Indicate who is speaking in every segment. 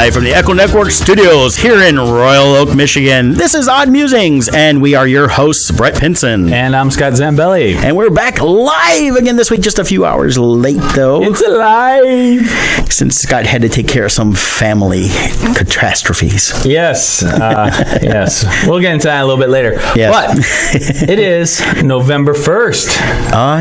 Speaker 1: Live from the Echo Network Studios here in Royal Oak, Michigan. This is Odd Musings, and we are your hosts, Brett Pinson.
Speaker 2: And I'm Scott Zambelli.
Speaker 1: And we're back live again this week, just a few hours late, though.
Speaker 2: It's alive!
Speaker 1: Since Scott had to take care of some family catastrophes.
Speaker 2: Yes, yes. We'll get into that a little bit later.
Speaker 1: Yes.
Speaker 2: But it is November 1st.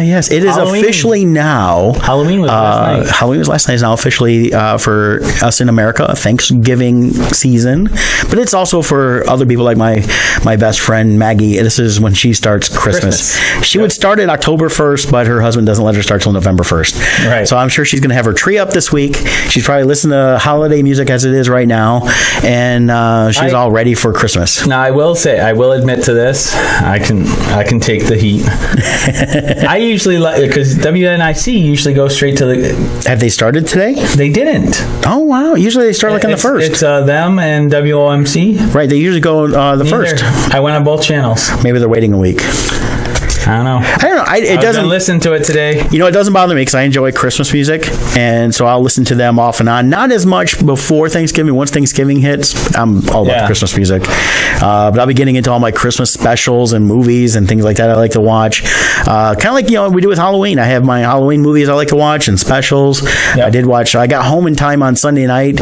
Speaker 1: Yes, it is
Speaker 2: Halloween.
Speaker 1: Officially now.
Speaker 2: Halloween was last night.
Speaker 1: Halloween was last night. It's now officially for us in America, a Thanksgiving season. But it's also for other people like my best friend, Maggie. This is when she starts Christmas. She would start it October 1st, but her husband doesn't let her start till November 1st.
Speaker 2: Right.
Speaker 1: So I'm sure she's going to have her tree up this week. She's probably listening to holiday music as it is right now. And she's all ready for Christmas.
Speaker 2: Now, I will admit to this. I can take the heat. I usually like, because WNIC usually goes straight to the...
Speaker 1: Have they started today?
Speaker 2: They didn't.
Speaker 1: Oh, wow. Usually they start like on the 1st.
Speaker 2: It's them and WOMC.
Speaker 1: Right. They usually go the 1st.
Speaker 2: I went on both channels.
Speaker 1: Maybe they're waiting a week.
Speaker 2: I don't know.
Speaker 1: It doesn't
Speaker 2: listen to it today.
Speaker 1: You know, it doesn't bother me because I enjoy Christmas music, and so I'll listen to them off and on. Not as much before Thanksgiving. Once Thanksgiving hits, I'm all about Christmas music. But I'll be getting into all my Christmas specials and movies and things like that I like to watch. Kind of like, we do with Halloween. I have my Halloween movies I like to watch and specials. Yep. I got home in time on Sunday night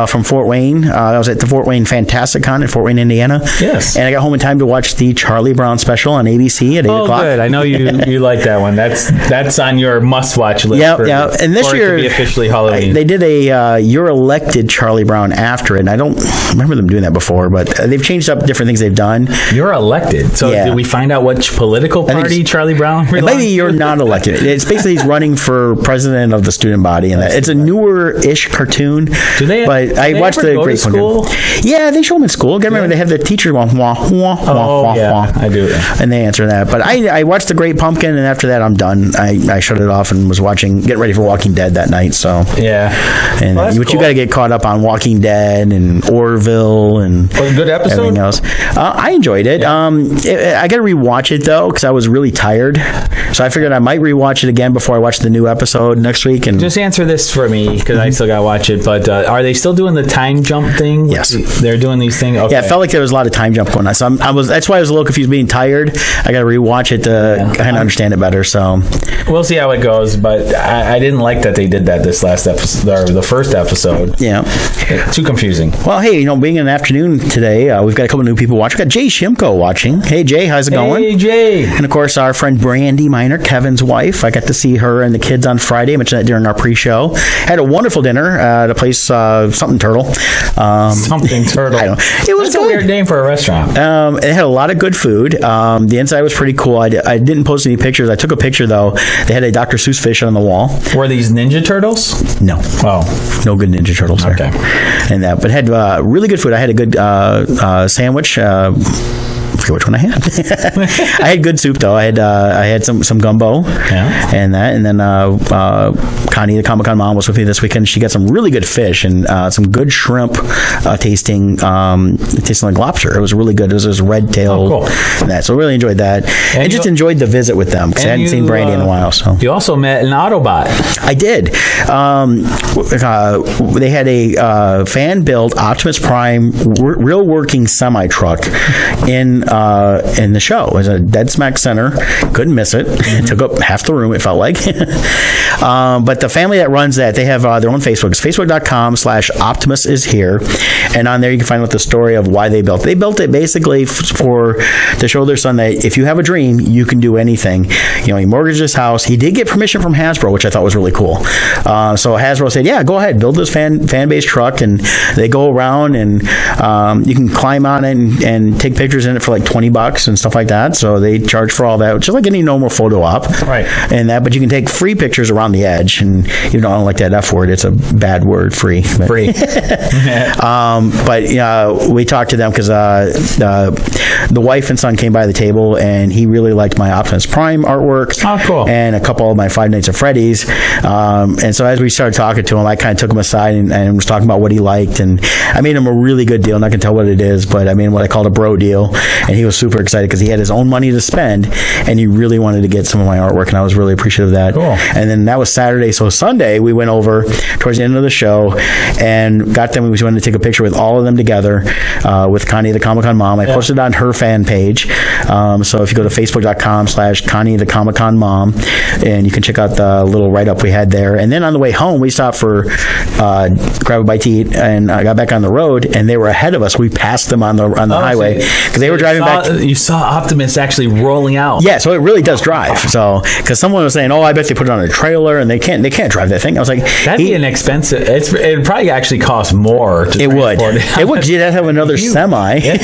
Speaker 1: from Fort Wayne. I was at the Fort Wayne Fantastic Con in Fort Wayne, Indiana.
Speaker 2: Yes.
Speaker 1: And I got home in time to watch the Charlie Brown special on ABC at 8 o'clock.
Speaker 2: Good. I know you like that one. That's on your must-watch list.
Speaker 1: Yeah. And this year,
Speaker 2: to be officially Halloween.
Speaker 1: They did a You're Elected Charlie Brown after it. And I don't remember them doing that before, but they've changed up different things they've done.
Speaker 2: You're elected. So did we find out which political party Charlie Brown belongs
Speaker 1: Maybe you're not elected. It's basically he's running for president of the student body, and it's a newer-ish cartoon.
Speaker 2: Do they?
Speaker 1: But I watched the Great
Speaker 2: school.
Speaker 1: Yeah, they show them in school. Remember, they have the teacher going wah wah wah wah wah.
Speaker 2: I do.
Speaker 1: And they answer that. But I watched the Great Pumpkin, and after that, I'm done. I shut it off and was getting ready for Walking Dead that night. So and you got to get caught up on Walking Dead and Orville and
Speaker 2: was a good episode.
Speaker 1: Everything else. I enjoyed it. I got to rewatch it though because I was really tired. So I figured I might rewatch it again before I watch the new episode next week. And
Speaker 2: just answer this for me because I still got to watch it. But are they still doing the time jump thing?
Speaker 1: Yes,
Speaker 2: they're doing these things. Okay.
Speaker 1: Yeah, it felt like there was a lot of time jump going on. So that's why I was a little confused being tired. I got to rewatch it to kind of understand it better. So
Speaker 2: we'll see how it goes. But I didn't like that they did that this last episode or the first episode.
Speaker 1: Yeah,
Speaker 2: too confusing.
Speaker 1: Well, hey, being an afternoon today, we've got a couple new people watching. We've got Jay Shimko watching. Hey, Jay, how's it going?
Speaker 2: Hey, Jay.
Speaker 1: And of course, our friend Brandy Miner, Kevin's wife. I got to see her and the kids on Friday. I mentioned that during our pre-show. Had a wonderful dinner at a place, Something Turtle.
Speaker 2: Something Turtle.
Speaker 1: I don't know. It was
Speaker 2: That's a weird name for a restaurant.
Speaker 1: It had a lot of good food. The inside was pretty cool. I didn't post any pictures. I took a picture, though. They had a Dr. Seuss fish on the wall.
Speaker 2: Were these Ninja Turtles?
Speaker 1: No.
Speaker 2: Oh.
Speaker 1: No good Ninja Turtles there.
Speaker 2: Okay.
Speaker 1: And that, but had really good food. I had a good sandwich. I forget which one I had. I had good soup though. I had some gumbo, and then Connie, the Comic Con mom, was with me this weekend. She got some really good fish and some good shrimp, tasting like lobster. It was really good. It was this red tail, and that. So I really enjoyed that, and just enjoyed the visit with them because I hadn't seen Brandy in a while. So
Speaker 2: you also met an Autobot.
Speaker 1: I did. They had a fan-built Optimus Prime real working semi truck in the show. It was a dead smack center. Couldn't miss it. It took up half the room, it felt like. But the family that runs that, they have their own Facebook. It's facebook.com/Optimus is here. And on there you can find out the story of why they built it. They built it basically to show their son that if you have a dream, you can do anything. He mortgaged his house. He did get permission from Hasbro, which I thought was really cool. So Hasbro said, yeah, go ahead, build this fan-based truck. And they go around and you can climb on it and take pictures in it for like $20 and stuff like that. So they charge for all that, which is like any normal photo op.
Speaker 2: Right.
Speaker 1: And that, but you can take free pictures around the edge. And even though I don't like that F word, it's a bad word, free. But,
Speaker 2: free.
Speaker 1: But we talked to them because the wife and son came by the table and he really liked my Optimus Prime artwork.
Speaker 2: Oh, cool.
Speaker 1: And a couple of my Five Nights at Freddy's. And so as we started talking to him, I kind of took him aside and was talking about what he liked. And I made him a really good deal. I'm not going to tell what it is, but I made him what I called a bro deal. and he was super excited because he had his own money to spend, and he really wanted to get some of my artwork, and I was really appreciative of that.
Speaker 2: Cool.
Speaker 1: And then that was Saturday. So Sunday, we went over towards the end of the show and got them. We wanted to take a picture with all of them together with Connie the Comic-Con mom. I posted it on her fan page. So if you go to facebook.com/Connie the Comic-Con mom, and you can check out the little write-up we had there. And then on the way home, we stopped for grab a bite to eat, and I got back on the road, and they were ahead of us. We passed them on the highway because they were driving back.
Speaker 2: You saw Optimus actually rolling out.
Speaker 1: Yeah, so it really does drive. So because someone was saying, "Oh, I bet they put it on a trailer," and they can't drive that thing. I was like,
Speaker 2: that'd be an expensive. It'd probably actually cost more. To
Speaker 1: it would. It would. You'd have another semi.
Speaker 2: Yeah.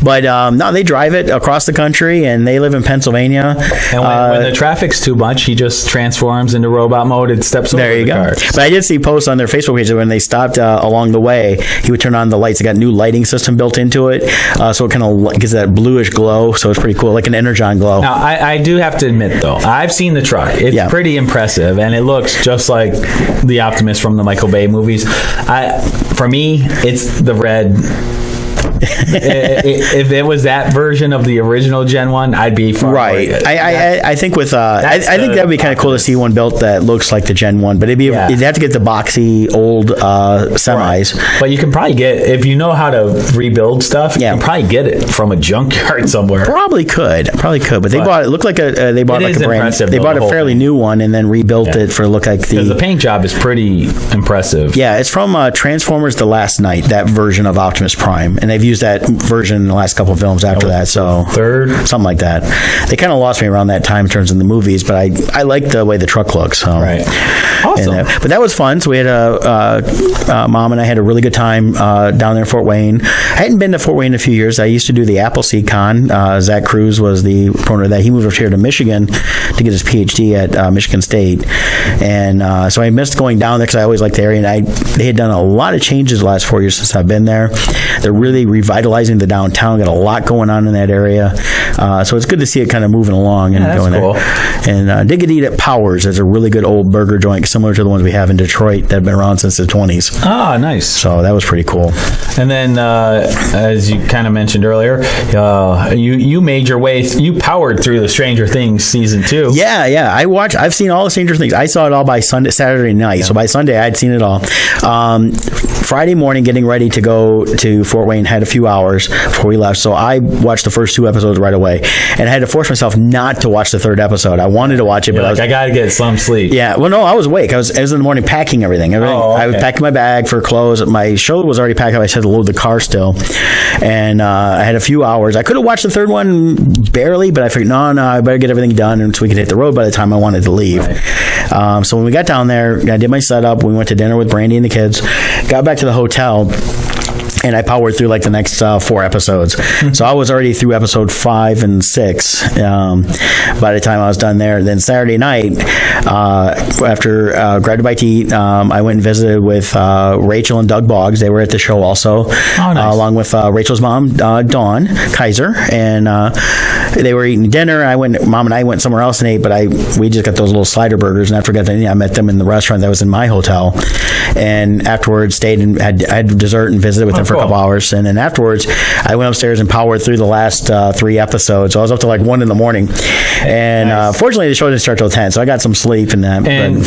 Speaker 1: But no, they drive it across the country, and they live in Pennsylvania.
Speaker 2: And when the traffic's too much, he just transforms into robot mode and steps over
Speaker 1: there you
Speaker 2: the
Speaker 1: go.
Speaker 2: cars.
Speaker 1: But I did see posts on their Facebook page that when they stopped along the way, he would turn on the lights. They got a new lighting system built into it, so it kind of gives that bluish glow. So it's pretty cool, like an Energon glow.
Speaker 2: Now, I do have to admit, though, I've seen the truck. It's pretty impressive, and it looks just like the Optimus from the Michael Bay movies. For me, it's the red. If it was that version of the original Gen 1, I'd be far
Speaker 1: right. I think with I think that'd be kind of cool to see one built that looks like the Gen 1, but you'd have to get the boxy old semis.
Speaker 2: Right. But you can probably get, if you know how to rebuild stuff, you can probably get it from a junkyard somewhere.
Speaker 1: Probably could, but they bought it. Looked like they bought like a brand. They bought a fairly new one and then rebuilt it for look like
Speaker 2: the paint job is pretty impressive.
Speaker 1: Yeah, it's from Transformers: The Last Night. That version of Optimus Prime, and they've used that version in the last couple of films after that. So
Speaker 2: third,
Speaker 1: something like that. They kind of lost me around that time in terms of the movies, but I like the way the truck looks. So.
Speaker 2: Right. Awesome.
Speaker 1: But that was fun. So we had Mom and I had a really good time down there in Fort Wayne. I hadn't been to Fort Wayne in a few years. I used to do the Appleseed Con. Zach Cruz was the proponent of that. He moved up here to Michigan to get his PhD at Michigan State, and so I missed going down there because I always liked the area. And they had done a lot of changes the last 4 years since I've been there. They're really revitalizing the downtown. Got a lot going on in that area, so it's good to see it kind of moving along and going
Speaker 2: cool.
Speaker 1: there. And did get to eat at Powers. There's a really good old burger joint similar to the ones we have in Detroit that have been around since the 20s.
Speaker 2: Ah, nice.
Speaker 1: So that was pretty cool.
Speaker 2: And then, as you kind of mentioned earlier, you made your way. You powered through the Stranger Things season 2.
Speaker 1: Yeah. I've seen all the Stranger Things. I saw it all by Saturday night. Yeah. So by Sunday, I'd seen it all. Friday morning, getting ready to go to Fort Wayne, had a few hours before we left. So I watched the first 2 episodes right away, and I had to force myself not to watch the 3rd episode. I wanted to watch it, but
Speaker 2: I got to get some sleep.
Speaker 1: Yeah. Well, no, I was awake. I was in the morning packing everything.
Speaker 2: Oh, okay.
Speaker 1: I was packing my bag for clothes. My show was already packed up. I just had to load the car still, and I had a few hours. I could have watched the 3rd one barely, but I figured no, I better get everything done, and so we could hit the road by the time I wanted to leave. Right. So when we got down there, I did my setup. We went to dinner with Brandy and the kids. Got back to the hotel, and I powered through like the next 4 episodes. So I was already through episode 5 and 6 by the time I was done there. Then Saturday night, after grabbed a bite to eat, I went and visited with Rachel and Doug Boggs. They were at the show also, nice. Along with Rachel's mom, Dawn Kaiser, and they were eating dinner. Mom and I went somewhere else and ate, but we just got those little slider burgers, and I forgot that I met them in the restaurant that was in my hotel. And afterwards, stayed and had dessert and visited with them for a couple hours. And then afterwards, I went upstairs and powered through the last 3 episodes. So I was up to like 1 a.m. And
Speaker 2: nice.
Speaker 1: Fortunately, the show didn't start till 10, so I got some sleep in that.
Speaker 2: And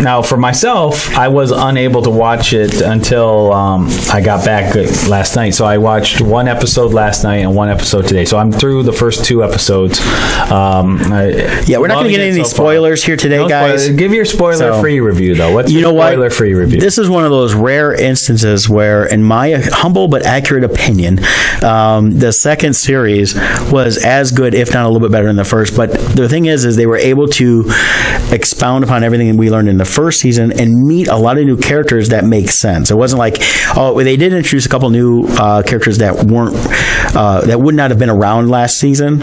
Speaker 2: now for myself, I was unable to watch it until I got back last night. So I watched 1 episode last night and 1 episode today. So I'm through the first 2 episodes.
Speaker 1: We're not going to get any spoilers here today, guys.
Speaker 2: Spoilers. Give your spoiler-free review, though. What's your spoiler-free review?
Speaker 1: This is one of those rare instances where, in my humble but accurate opinion, the second series was as good, if not a little bit better than the first. But the thing is they were able to expound upon everything we learned in the first season and meet a lot of new characters that make sense. It wasn't like, they did introduce a couple new characters that weren't that would not have been around last season,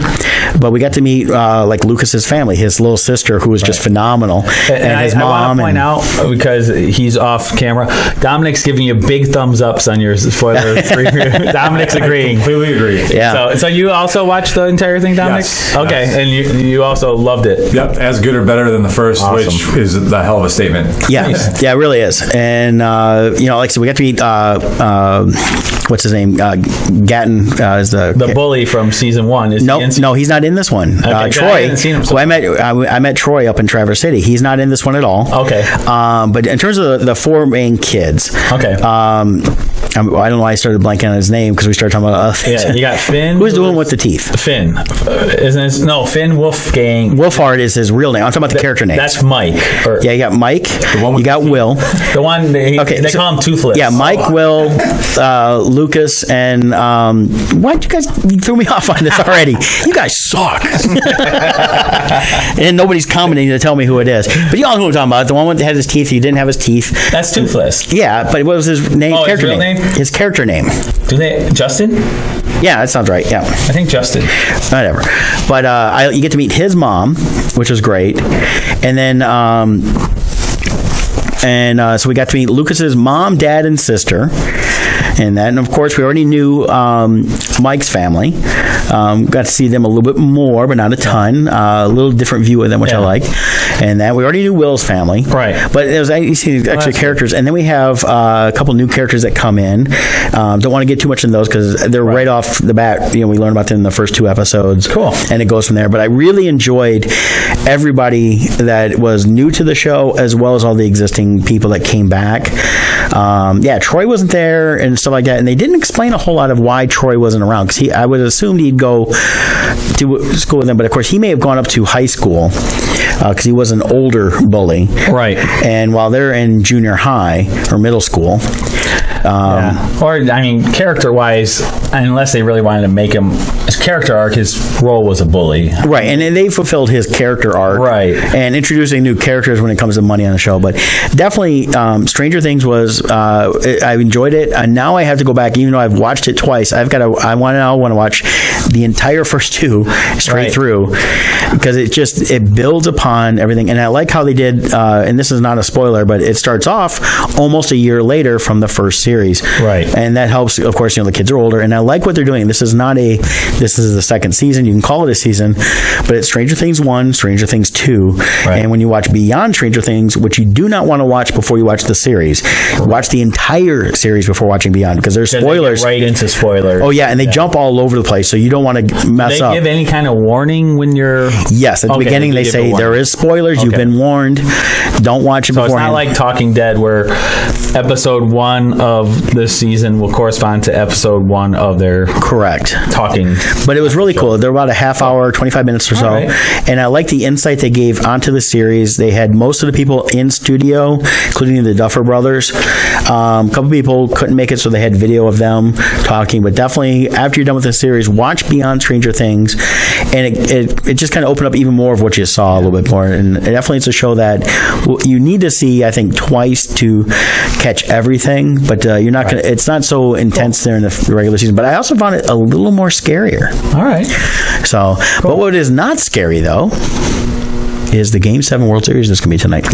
Speaker 1: but we got to meet like Lucas's family, his little sister, who was just phenomenal, and his mom.
Speaker 2: I want to point out, because he's off camera, Dominic's giving you big thumbs ups on your spoiler free review. Dominic's agreeing.
Speaker 3: Completely agree.
Speaker 1: Yeah.
Speaker 2: So you also watched the entire thing, Dominic?
Speaker 3: Yes.
Speaker 2: Okay,
Speaker 3: Yes.
Speaker 2: and you also loved it.
Speaker 3: Yep, as good or better than the first,
Speaker 2: Awesome.
Speaker 3: which is a hell of a statement.
Speaker 1: Yeah, yeah, it really is. And like I said, we got to meet what's his name? Gatton is
Speaker 2: The bully from season 1. Is
Speaker 1: no, he's not in this one.
Speaker 2: Okay,
Speaker 1: Troy.
Speaker 2: I hadn't seen him so
Speaker 1: I met Troy up in Traverse City. He's not in this one at all.
Speaker 2: Okay.
Speaker 1: But in terms of the 4 main kids,
Speaker 2: Okay.
Speaker 1: I don't know why I started blanking on his name because we started talking about other things.
Speaker 2: Yeah, you got Finn.
Speaker 1: Who's the one with the teeth?
Speaker 2: Finn. Isn't it? No, Finn Wolfgang.
Speaker 1: Wolfhard is his real name. I'm talking about the character name.
Speaker 2: That's Mike.
Speaker 1: Yeah, you got Mike.
Speaker 3: one
Speaker 1: You got Will.
Speaker 2: The one they call him Toothless.
Speaker 1: Yeah, Mike, Will, Lucas, and why'd you guys you threw me off on this already? You guys suck. And nobody's commenting to tell me who it is. But you all know who I'm talking about. The one that had his teeth. He didn't have his teeth.
Speaker 2: That's Toothless.
Speaker 1: Yeah, but what was his name?
Speaker 2: Oh, his
Speaker 1: character
Speaker 2: real name?
Speaker 1: His character name.
Speaker 2: Do they Justin?
Speaker 1: Yeah, that sounds right. Yeah.
Speaker 2: I think Justin.
Speaker 1: Whatever. But you get to meet his mom, which was great. And then so we got to meet Lucas's mom, dad, and sister. And then, of course, we already knew Mike's family. Got to see them a little bit more, but not a ton. A little different view of them, which I like. And that we already knew Will's family,
Speaker 2: Right.
Speaker 1: But it was you see extra characters, and then we have a couple new characters that come in. Don't want to get too much in those because they're right off the bat. We learned about them in the first 2 episodes.
Speaker 2: Cool.
Speaker 1: And it goes from there. But I really enjoyed everybody that was new to the show, as well as all the existing people that came back. Troy wasn't there and stuff like that, and they didn't explain a whole lot of why Troy wasn't around because I would assume he'd go to school with them, but of course he may have gone up to high school because he was an older bully,
Speaker 2: Right.
Speaker 1: and while they're in junior high or middle school,
Speaker 2: Or, I mean, character-wise, unless they really wanted to make him his character arc, his role was a bully.
Speaker 1: right, and they fulfilled his character arc,
Speaker 2: Right.
Speaker 1: and introducing new characters when it comes to money on the show. But definitely, Stranger Things was I enjoyed it, and now I have to go back, even though I've watched it twice. I want to watch the entire first 2 straight through because it builds upon everything, and I like how they did. And this is not a spoiler, but it starts off almost a year later from the first series,
Speaker 2: Right.
Speaker 1: and that helps. Of course, the kids are older, and I like what they're doing. This is the second season. You can call it a season, but it's Stranger Things 1, Stranger Things 2,
Speaker 2: Right.
Speaker 1: and when you watch Beyond Stranger Things, which you do not want to watch before you watch the series, watch the entire series before watching Beyond because there's spoilers.
Speaker 2: Right into spoilers.
Speaker 1: Oh yeah, and they jump all over the place, so you don't want to mess
Speaker 2: Do
Speaker 1: up.
Speaker 2: they give any kind of warning when you're...
Speaker 1: Yes, at the beginning
Speaker 2: they
Speaker 1: they
Speaker 2: give
Speaker 1: say
Speaker 2: a warning.
Speaker 1: there is spoilers. You've
Speaker 2: Okay.
Speaker 1: been warned. Don't watch it
Speaker 2: So it's
Speaker 1: beforehand.
Speaker 2: not like Talking Dead where episode 1 of this season will correspond to episode 1 of their
Speaker 1: Correct.
Speaker 2: talking.
Speaker 1: But it was really cool. They're about a half hour, 25 minutes or so.
Speaker 2: All right.
Speaker 1: And I like the insight they gave onto the series. They had most of the people in studio, including the Duffer Brothers. A couple people couldn't make it, so they had video of them talking. But definitely, after you're done with the series, watch Beyond Stranger Things. And it just kind of opened up even more of what you saw a little bit more. And definitely it's a show that you need to see, I think, twice to catch everything. But you're not going to, it's not so intense there in the regular season. But I also found it a little more scarier.
Speaker 2: All right.
Speaker 1: So, but what is not scary though is the Game 7 World Series that's going to be tonight.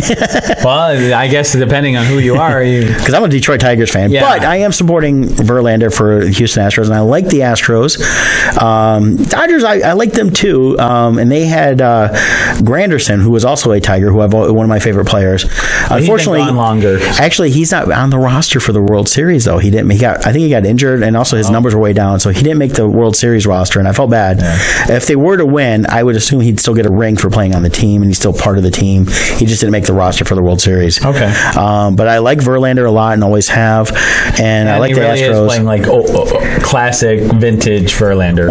Speaker 2: Well, I guess depending on who you are,
Speaker 1: Because I'm a Detroit Tigers fan,
Speaker 2: Yeah.
Speaker 1: but I am supporting Verlander for Houston Astros, and I like the Astros. Dodgers, I like them too, and they had Granderson, who was also a Tiger, who I've one of my favorite players. Unfortunately,
Speaker 2: he's been gone longer.
Speaker 1: Actually, he's not on the roster for the World Series though. He didn't. I think he got injured, and also his numbers were way down, so he didn't make the World Series roster, and I felt bad.
Speaker 2: Yeah.
Speaker 1: If they were to win, I would assume he'd still get a ring for playing on the team, and he's still part of the team. He just didn't make the roster for the World Series.
Speaker 2: Okay.
Speaker 1: But I like Verlander a lot and always have, and I like
Speaker 2: he
Speaker 1: the
Speaker 2: really
Speaker 1: Astros.
Speaker 2: is playing like classic vintage Verlander.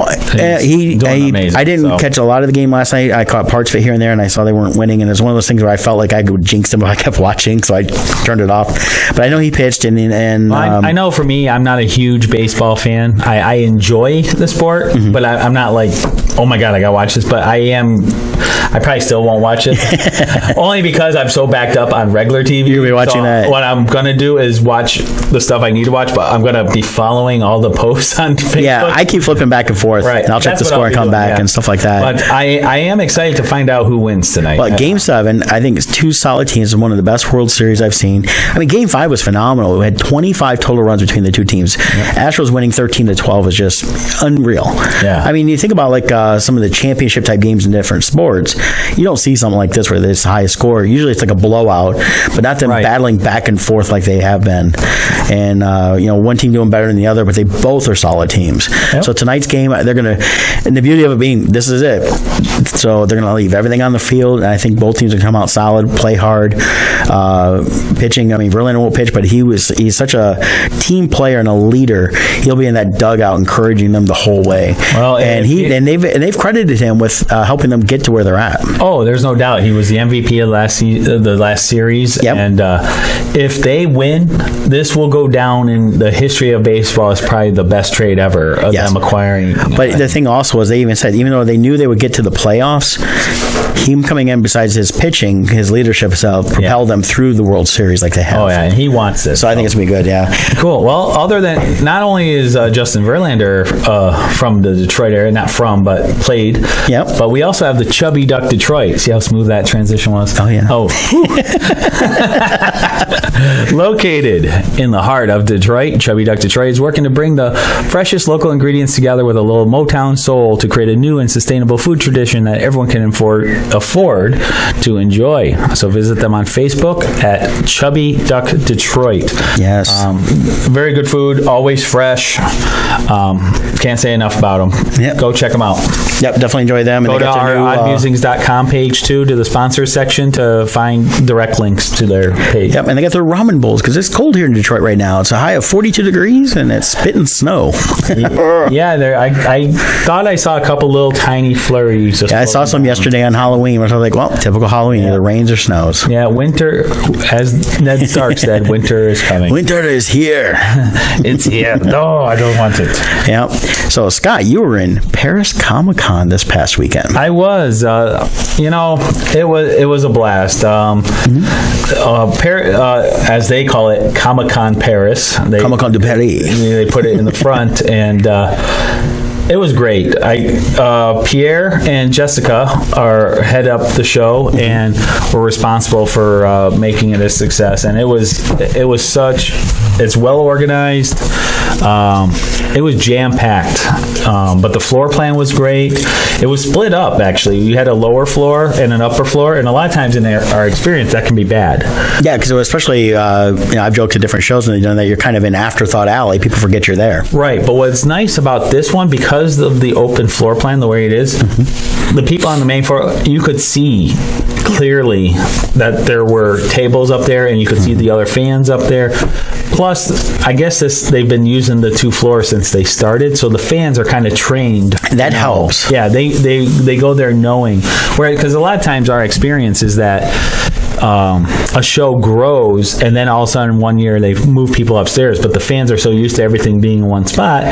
Speaker 2: He's doing amazing.
Speaker 1: I didn't
Speaker 2: so.
Speaker 1: catch a lot of the game last night. I caught parts of it here and there, and I saw they weren't winning. And it's one of those things where I felt like I could jinx them if I kept watching, so I turned it off. But I know he pitched, and
Speaker 2: I know for me, I'm not a huge baseball fan. I enjoy the sport, but I'm not like, oh my god, I gotta watch this. But I probably still won't watch watch it. Only because I'm so backed up on regular TV.
Speaker 1: You'll be watching that.
Speaker 2: What I'm going to do is watch the stuff I need to watch, but I'm going to be following all the posts on Facebook.
Speaker 1: Yeah, I keep flipping back and forth.
Speaker 2: Right.
Speaker 1: And I'll check
Speaker 2: That's
Speaker 1: the
Speaker 2: what
Speaker 1: score
Speaker 2: I'll
Speaker 1: and
Speaker 2: be
Speaker 1: come
Speaker 2: doing,
Speaker 1: back
Speaker 2: yeah.
Speaker 1: and stuff like that.
Speaker 2: But I am excited to find out who wins tonight.
Speaker 1: But Game 7, I think it's two solid teams and one of the best World Series I've seen. I mean, Game 5 was phenomenal. We had 25 total runs between the two teams. Astros winning 13-12 is just unreal.
Speaker 2: Yeah.
Speaker 1: I mean, you think about like some of the championship type games in different sports. You don't see something like this where there's the highest score. Usually it's like a blowout, but not them battling back and forth like they have been. And one team doing better than the other, but they both are solid teams.
Speaker 2: Yep.
Speaker 1: So tonight's game, they're gonna. And the beauty of it being, this is it. So they're gonna leave everything on the field, and I think both teams will come out solid, play hard. Pitching, I mean, Verlander won't pitch, but he's such a team player and a leader. He'll be in that dugout encouraging them the whole way. Well, and they've credited him with helping them get to where they're at.
Speaker 2: Oh, there's no doubt. He was the MVP of the last series.
Speaker 1: Yep.
Speaker 2: And if they win, this will go down in the history of baseball as probably the best trade ever of them acquiring.
Speaker 1: But the thing also was they even said, even though they knew they would get to the playoffs, him coming in, besides his pitching, his leadership itself propelled them through the World Series like they have.
Speaker 2: Oh, yeah, and he wants this.
Speaker 1: So I think it's going to be good, yeah.
Speaker 2: Cool. Well, other than, not only is Justin Verlander from the Detroit area, not from, but played.
Speaker 1: Yep.
Speaker 2: But we also have the Chubby Duck Detroit. See how smooth that transition was?
Speaker 1: Oh, yeah.
Speaker 2: Oh. Located in the heart of Detroit, Chubby Duck Detroit is working to bring the freshest local ingredients together with a little Motown soul to create a new and sustainable food tradition that everyone can afford to enjoy. So visit them on Facebook at Chubby Duck Detroit.
Speaker 1: Yes.
Speaker 2: Very good food, always fresh. Can't say enough about them.
Speaker 1: Yep.
Speaker 2: Go check them out.
Speaker 1: Yep, definitely enjoy them.
Speaker 2: Go
Speaker 1: And
Speaker 2: to our oddmusings.com page too, to the sponsors section to find direct links to their page.
Speaker 1: Yep, and they got their ramen bowls because it's cold here in Detroit right now. It's a high of 42 degrees and it's spitting snow.
Speaker 2: Yeah, I thought I saw a couple little tiny flurries.
Speaker 1: I saw some yesterday on Halloween. I was like, well, typical Halloween, either rains or snows.
Speaker 2: Yeah, winter, as Ned Stark said, winter is coming.
Speaker 1: Winter is here.
Speaker 2: It's here. No, I don't want it.
Speaker 1: Yep. So, Scott, you were in Paris Comic-Con this past weekend.
Speaker 2: I was. It was a blast. As they call it, Comic-Con Paris.
Speaker 1: Comic-Con de Paris.
Speaker 2: They put it in the front, and it was great. Pierre and Jessica head up the show and were responsible for making it a success. And it was such. It's well organized. It was jam packed, but the floor plan was great. It was split up actually. You had a lower floor and an upper floor, and a lot of times in our experience that can be bad.
Speaker 1: Yeah, because especially I've joked at different shows when they've done that. You're kind of in Afterthought Alley. People forget you're there.
Speaker 2: Right, but what's nice about this one, because of the open floor plan, the way it is, the people on the main floor, you could see clearly that there were tables up there, and you could see the other fans up there. Plus, I guess they've been using the two floors since they started, so the fans are kind of trained.
Speaker 1: That helps.
Speaker 2: Yeah, they go there knowing. Because a lot of times our experience is that a show grows, and then all of a sudden one year they move people upstairs, but the fans are so used to everything being in one spot,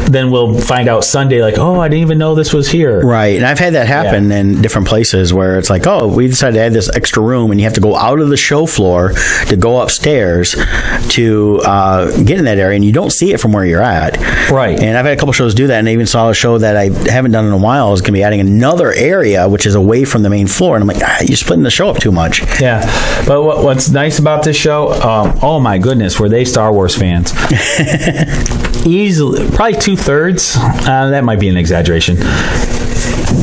Speaker 2: then we'll find out Sunday, like, oh, I didn't even know this was here.
Speaker 1: Right, and I've had that happen in different places where it's like, oh, we decided to add this extra room, and you have to go out of the show floor to go upstairs to get in that area, and you don't see it from where you're at.
Speaker 2: Right.
Speaker 1: And I've had a couple shows do that, and I even saw a show that I haven't done in a while is going to be adding another area, which is away from the main floor, and I'm like, you're splitting the show up too much.
Speaker 2: Yeah, but what's nice about this show, oh my goodness, were they Star Wars fans? Easily, probably 2/3. That might be an exaggeration.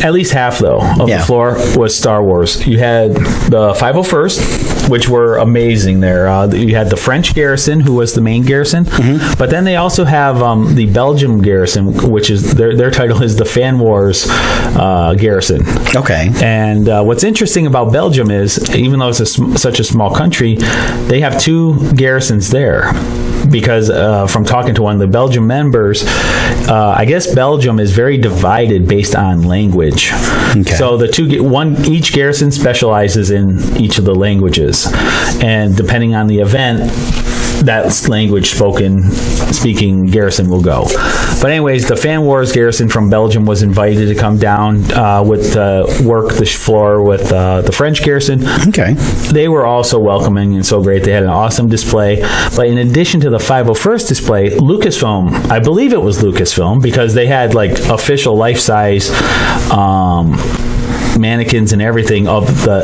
Speaker 2: At least half, though, of the floor was Star Wars. You had the 501st, which were amazing there. You had the French garrison, who was the main garrison. Mm-hmm. But then they also have the Belgium garrison, which is their title is the Fan Wars garrison.
Speaker 1: Okay.
Speaker 2: And what's interesting about Belgium is, even though it's such a small country, they have two garrisons there. Because from talking to one of the Belgium members, I guess Belgium is very divided based on language. Okay. So each garrison specializes in each of the languages, and depending on the event, that language speaking garrison will go. But anyways, the Fan Wars Garrison from Belgium was invited to come down with work the floor with the French Garrison.
Speaker 1: Okay.
Speaker 2: They were also welcoming and so great. They had an awesome display. But in addition to the 501st display, Lucasfilm, I believe it was Lucasfilm, because they had like official life-size mannequins and everything of the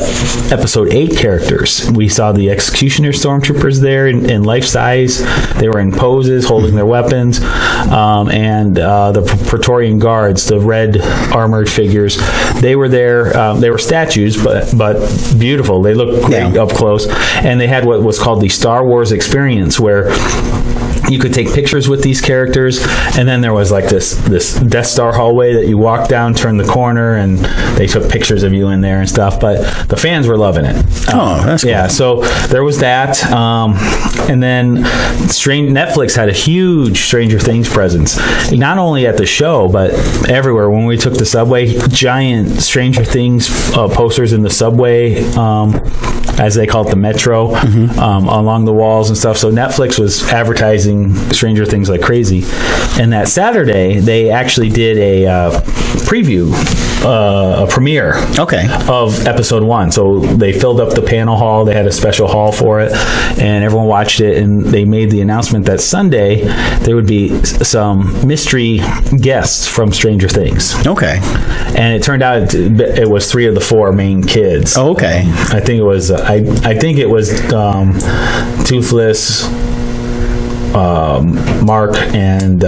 Speaker 2: episode 8 characters. We saw the Executioner Stormtroopers there in life size. They were in poses holding their weapons, and the Praetorian Guards, the red armored figures, they were there. They were statues, but beautiful. They looked great up close. And they had what was called the Star Wars Experience, where you could take pictures with these characters, and then there was like this Death Star hallway that you walk down, turn the corner, and they took pictures of you in there and stuff. But the fans were loving it.
Speaker 1: That's cool.
Speaker 2: Yeah, so there was that. And then Netflix had a huge Stranger Things presence, not only at the show, but everywhere. When we took the subway, giant Stranger Things posters in the subway, as they call it, the metro, along the walls and stuff. So Netflix was advertising Stranger Things like crazy. And that Saturday, they actually did a preview, a premiere of episode 1. So they filled up the panel hall. They had a special hall for it, and everyone watched it. And they made the announcement that Sunday there would be some mystery guests from Stranger Things. Okay. And it turned out it was 3 of the 4 main kids.
Speaker 1: Oh, okay.
Speaker 2: I think it was Toothless, Mark, and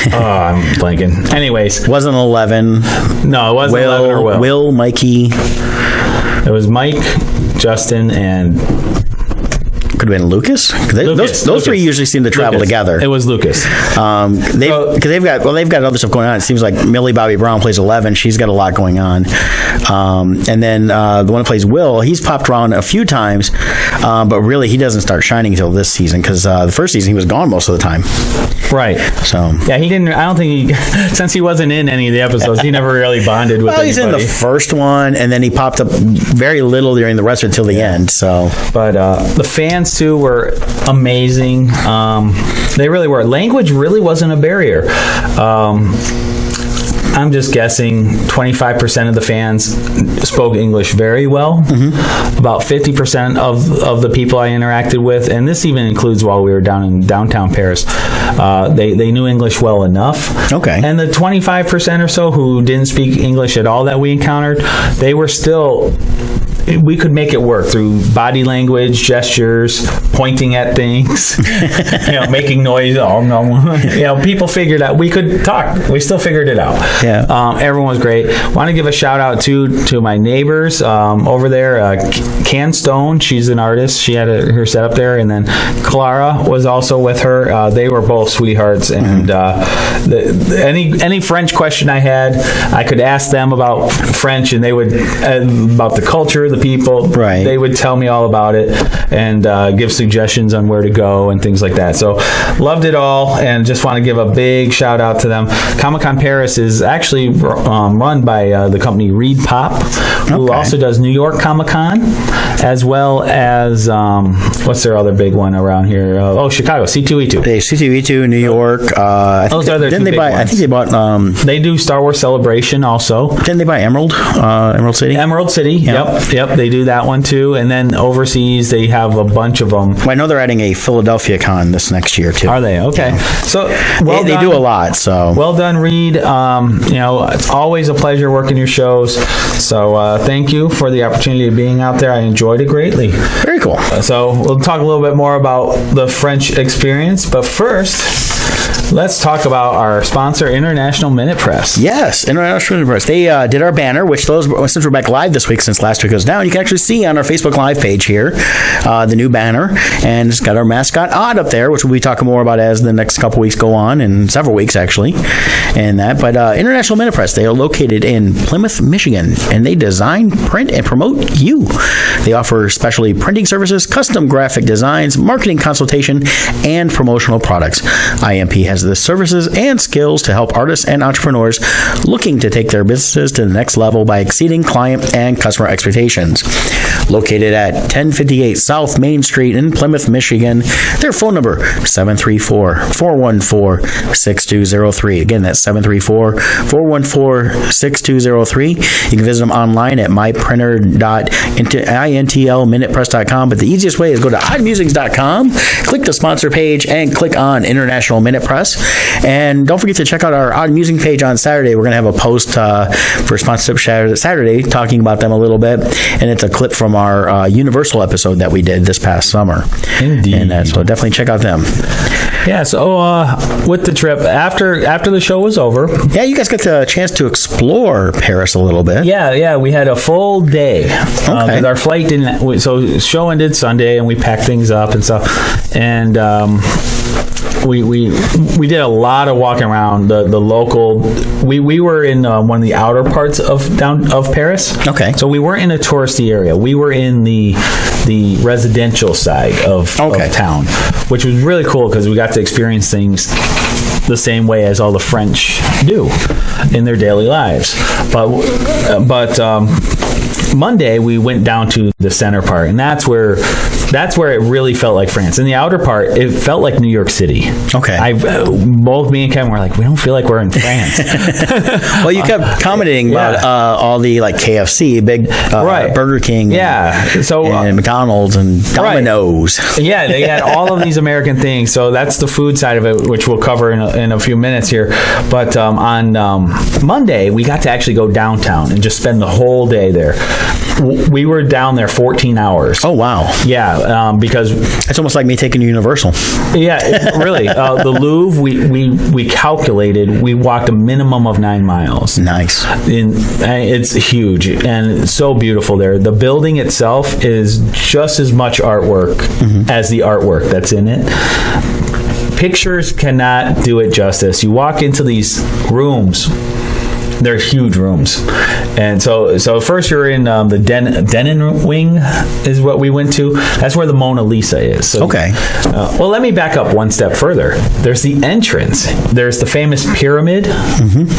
Speaker 2: I'm blanking. Anyways,
Speaker 1: wasn't 11.
Speaker 2: No, it wasn't 11 or Will.
Speaker 1: Will, Mikey.
Speaker 2: It was Mike, Justin, and
Speaker 1: could have been Lucas. Those 3 usually seem to travel together.
Speaker 2: It was Lucas.
Speaker 1: Because they've got other stuff going on. It seems like Millie Bobby Brown plays 11. She's got a lot going on. And then the one who plays Will, he's popped around a few times, but really he doesn't start shining until this season, because the first season he was gone most of the time.
Speaker 2: Right.
Speaker 1: So
Speaker 2: yeah, he didn't. I don't think he, since he wasn't in any of the episodes, he never really bonded with. Well,
Speaker 1: he's in the first one, and then he popped up very little during the rest of it till the end. So,
Speaker 2: but the fans too were amazing. They really were. Language really wasn't a barrier. I'm just guessing 25% of the fans spoke English very well. About 50% of the people I interacted with, and this even includes while we were down in downtown Paris, they knew English well enough. Okay. And the 25% or so who didn't speak English at all that we encountered, they were still... We could make it work through body language, gestures, pointing at things, making noise. Oh no! People figured out we could talk. We still figured it out. Yeah. Everyone was great. Want to give a shout out to my neighbors over there. Can Stone, she's an artist. She had her set up there, and then Clara was also with her. They were both sweethearts, and any French question I had, I could ask them about French, and they would about the culture. The people, right? They would tell me all about it and give suggestions on where to go and things like that. So loved it all, and just want to give a big shout out to them. Comic-Con Paris is actually run by the company Reed Pop, who also does New York Comic-Con, as well as what's their other big one around here? Chicago, C2E2.
Speaker 1: C2E2, New York.
Speaker 2: Those are their two big ones.
Speaker 1: I think they bought.
Speaker 2: They do Star Wars Celebration also.
Speaker 1: Didn't they buy Emerald City?
Speaker 2: Emerald City. Yep. They do that one too, and then overseas they have a bunch of them.
Speaker 1: Well, I know they're adding a Philadelphia con this next year too.
Speaker 2: Are they? Okay. Yeah. So
Speaker 1: they do a lot. So
Speaker 2: well done, Reed. It's always a pleasure working your shows. So thank you for the opportunity of being out there. I enjoyed it greatly.
Speaker 1: Very cool.
Speaker 2: So we'll talk a little bit more about the French experience, but first, let's talk about our sponsor, International Minute Press.
Speaker 1: Yes, International Minute Press. They did our banner, which since we're back live this week, since last week was down, you can actually see on our Facebook Live page here the new banner, and it's got our mascot Odd up there, which we'll be talking more about as the next couple weeks go on, and several weeks actually, and that. But International Minute Press, they are located in Plymouth, Michigan, and they design, print, and promote you. They offer specialty printing services, custom graphic designs, marketing consultation, and promotional products. IMP has the services and skills to help artists and entrepreneurs looking to take their businesses to the next level by exceeding client and customer expectations. located at 1058 South Main Street in Plymouth, Michigan. Their phone number, 734-414-6203. Again, that's 734-414-6203. You can visit them online at myprinter.intlminutepress.com, but the easiest way is go to oddmusings.com, click the sponsor page, and click on International Minute Press. And don't forget to check out our Odd Musing page on Saturday. We're going to have a post for Sponsorship Saturday talking about them a little bit, and it's a clip from our Universal episode that we did this past summer.
Speaker 2: Indeed.
Speaker 1: And so definitely check out them.
Speaker 2: Yeah, so with the trip, after the show was over...
Speaker 1: Yeah, you guys got the chance to explore Paris a little bit.
Speaker 2: Yeah, we had a full day.
Speaker 1: Okay.
Speaker 2: Our flight didn't... So the show ended Sunday, and we packed things up and stuff. And... We did a lot of walking around the local. We were in one of the outer parts of Paris.
Speaker 1: Okay.
Speaker 2: So we weren't in a touristy area. We were in the residential side of town, which was really cool because we got to experience things the same way as all the French do in their daily lives. But Monday we went down to the center part, and that's where it really felt like France. In the outer part, it felt like New York City.
Speaker 1: Okay.
Speaker 2: Both me and Kevin were like, we don't feel like we're in France.
Speaker 1: Well, you kept commenting about all the like KFC, big Burger King, and McDonald's and Domino's.
Speaker 2: Right. Yeah, they had all of these American things. So that's the food side of it, which we'll cover in a few minutes here. But on Monday, we got to actually go downtown and just spend the whole day there. We were down there 14 hours.
Speaker 1: Oh, wow.
Speaker 2: Yeah, because...
Speaker 1: It's almost like me taking Universal.
Speaker 2: Yeah, really. The Louvre, we calculated, we walked a minimum of 9 miles.
Speaker 1: Nice.
Speaker 2: It's huge, and it's so beautiful there. The building itself is just as much artwork as the artwork that's in it. Pictures cannot do it justice. You walk into these rooms... They're huge rooms. And so first you're in the Denon Wing is what we went to. That's where the Mona Lisa is. So,
Speaker 1: okay.
Speaker 2: Well, let me back up one step further. There's the entrance. There's the famous pyramid,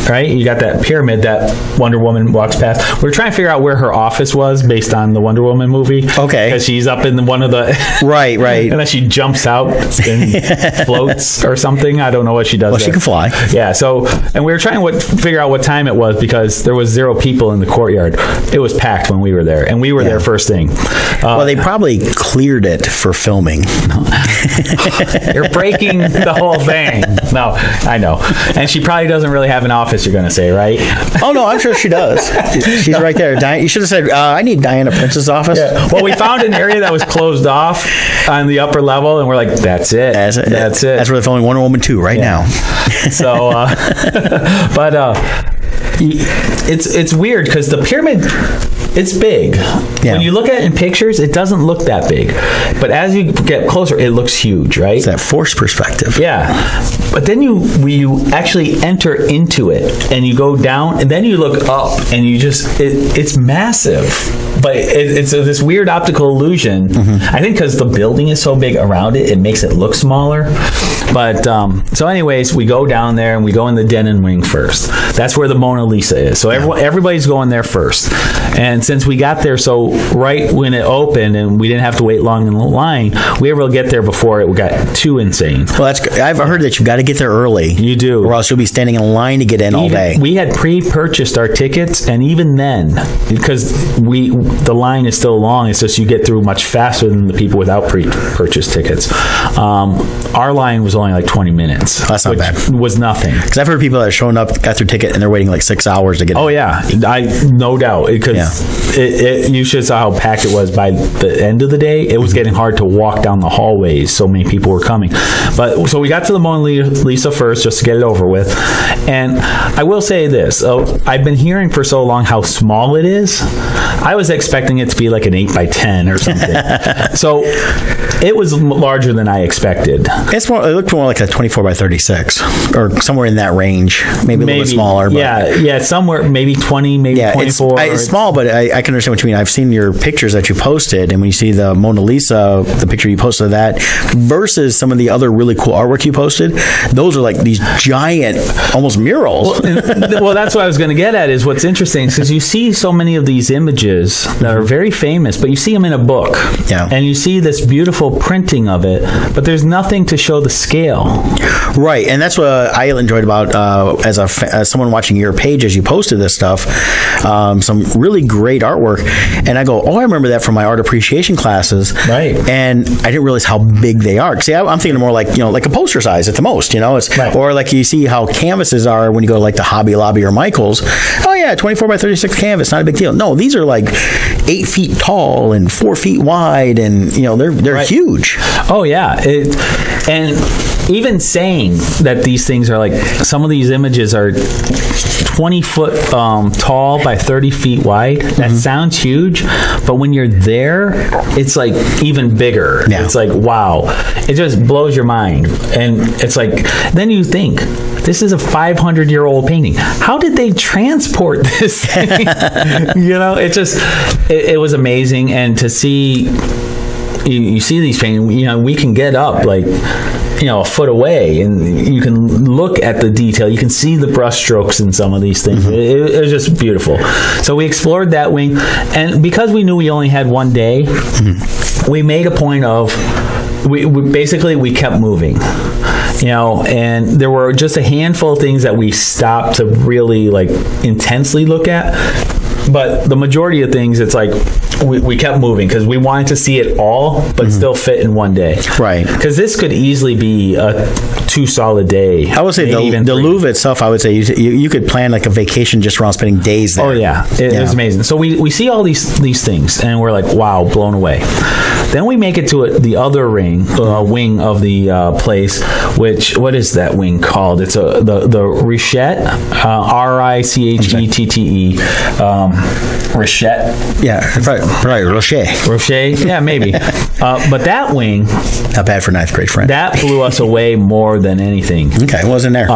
Speaker 2: right? You got that pyramid that Wonder Woman walks past. We're trying to figure out where her office was based on the Wonder Woman movie.
Speaker 1: Okay.
Speaker 2: Because she's up in one of the...
Speaker 1: Right.
Speaker 2: And then she jumps out and floats or something. I don't know what she does.
Speaker 1: Well, she can fly.
Speaker 2: Yeah, and we were trying to figure out what time it was because there was 0 people in the courtyard. It was packed when we were there, and we were there first thing.
Speaker 1: Well, they probably cleared it for filming.
Speaker 2: You're breaking the whole thing. No, I know. And she probably doesn't really have an office, you're going to say, right?
Speaker 1: Oh, no, I'm sure she does. She's right there. You should have said, I need Diana Prince's office. Yeah.
Speaker 2: Well, we found an area that was closed off on the upper level, and we're like, that's it. That's it.
Speaker 1: That's where they're filming Wonder Woman 2 right now.
Speaker 2: So, it's weird because the pyramid, it's big. Yeah. When you look at it in pictures, it doesn't look that big. But as you get closer, it looks huge, right?
Speaker 1: It's that forced perspective.
Speaker 2: Yeah. But then you actually enter into it and you go down and then you look up and you just, it's massive. But it's this weird optical illusion. I think because the building is so big around it, it makes it look smaller. But so anyways, we go down there and we go in the Denon Wing first. That's where the Mona Lisa is. So everybody's going there first. And since we got there so right when it opened and we didn't have to wait long in the line, we were able to get there before it got too insane.
Speaker 1: Well, that's good. I've heard that you've got to get there early.
Speaker 2: You do.
Speaker 1: Or else you'll be standing in line to get in all day.
Speaker 2: We had pre-purchased our tickets, and even then, because the line is still long, it's just you get through much faster than the people without pre-purchased tickets. Our line was only like 20 minutes.
Speaker 1: That's not bad.
Speaker 2: Was nothing.
Speaker 1: Because I've heard people that are showing up, got their ticket, and they're waiting like 6 hours to get in.
Speaker 2: Oh, yeah. No doubt. You should saw how packed it was by the end of the day. It was getting hard to walk down the hallways. So many people were coming. But so we got to the Mona Lisa first just to get it over with. And I will say this. I've been hearing for so long how small it is. I was expecting it to be like an 8x10 or something. So it was larger than I expected.
Speaker 1: It looked more like a 24x36 or somewhere in that range. Maybe a little bit smaller. But.
Speaker 2: Yeah, somewhere maybe 20, maybe 24.
Speaker 1: It's small, but I can understand what you mean. I've seen your pictures that you posted, and when you see the Mona Lisa, the picture you posted of that, versus some of the other really cool artwork you posted, those are like these giant, almost murals.
Speaker 2: Well, that's what I was going to get at, is what's interesting, because you see so many of these images that are very famous, but you see them in a book.
Speaker 1: Yeah.
Speaker 2: And you see this beautiful printing of it, but there's nothing to show the scale.
Speaker 1: Right, and that's what I enjoyed about as someone watching your page as you posted this stuff, some really great artwork, and I go, I remember that from my art appreciation classes,
Speaker 2: Right.
Speaker 1: And I didn't realize how big they are. See, I'm thinking more like like a poster size at the most, it's
Speaker 2: Right.
Speaker 1: or like you see how canvases are when you go to like the Hobby Lobby or Michael's. Oh yeah, 24 by 36 canvas, not a big deal. No, these are like 8 feet tall and 4 feet wide, and they're
Speaker 2: Right.
Speaker 1: huge.
Speaker 2: Oh, yeah. And even saying that these things are like, some of these images are 20 foot tall by 30 feet wide, that sounds huge, but when you're there, it's like even bigger.
Speaker 1: Yeah.
Speaker 2: It's like, wow. It just blows your mind. And it's like, then you think, this is a 500-year-old painting. How did they transport this thing? It was amazing. And to see, you see these paintings, we can get up like, a foot away, and you can look at the detail. You can see the brush strokes in some of these things. It was just beautiful. So we explored that wing, and because we knew we only had one day, we made a point of, we kept moving. And there were just a handful of things that we stopped to really like intensely look at. But the majority of things, it's like we kept moving because we wanted to see it all, but still fit in one day.
Speaker 1: Right.
Speaker 2: Because this could easily be a 2 solid day.
Speaker 1: I would say the Louvre itself, I would say you could plan like a vacation just around spending days there.
Speaker 2: Oh, yeah. It was amazing. So we see all these things, and we're like, wow, blown away. Then we make it to the other wing of the place, what is that wing called? It's the Richette, Richette.
Speaker 1: Richette. Yeah, right, Rocher.
Speaker 2: Rocher, yeah, maybe. But that wing,
Speaker 1: not bad for 9th grade friend.
Speaker 2: That blew us away more than anything.
Speaker 1: Okay, what was in there?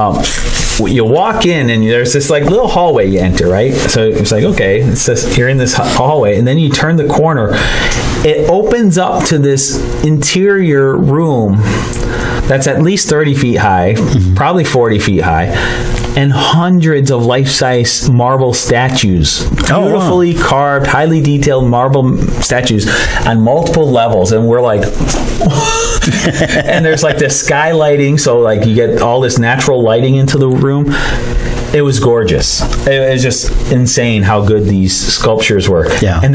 Speaker 2: You walk in and there's this like little hallway you enter, right? So it's like, okay, it's just, you're in this hallway, and then you turn the corner. It opens up to this interior room that's at least 30 feet high, probably 40 feet high, and hundreds of life-size marble statues, beautifully carved, highly detailed marble statues on multiple levels. And we're like, and there's like this sky lighting, so like you get all this natural lighting into the room. It was gorgeous. It was just insane how good these sculptures were.
Speaker 1: Yeah.
Speaker 2: And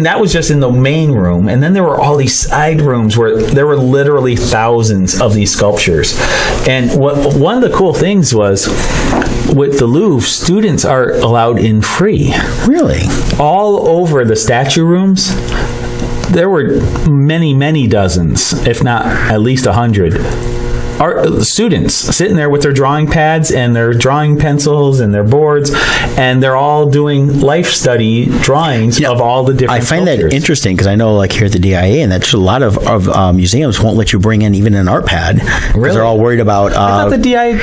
Speaker 2: that was just in the main room. And then there were all these side rooms where there were literally thousands of these sculptures. And one of the cool things was, with the Louvre, students are allowed in free.
Speaker 1: Really?
Speaker 2: All over the statue rooms. There were many, many dozens, if not at least 100. Students sitting there with their drawing pads and their drawing pencils and their boards, and they're all doing life study drawings of all the different
Speaker 1: I find
Speaker 2: sculptures.
Speaker 1: that interesting because I know like here at the DIA, and that's a lot of museums won't let you bring in even an art pad because they're all worried about
Speaker 2: I thought the DIA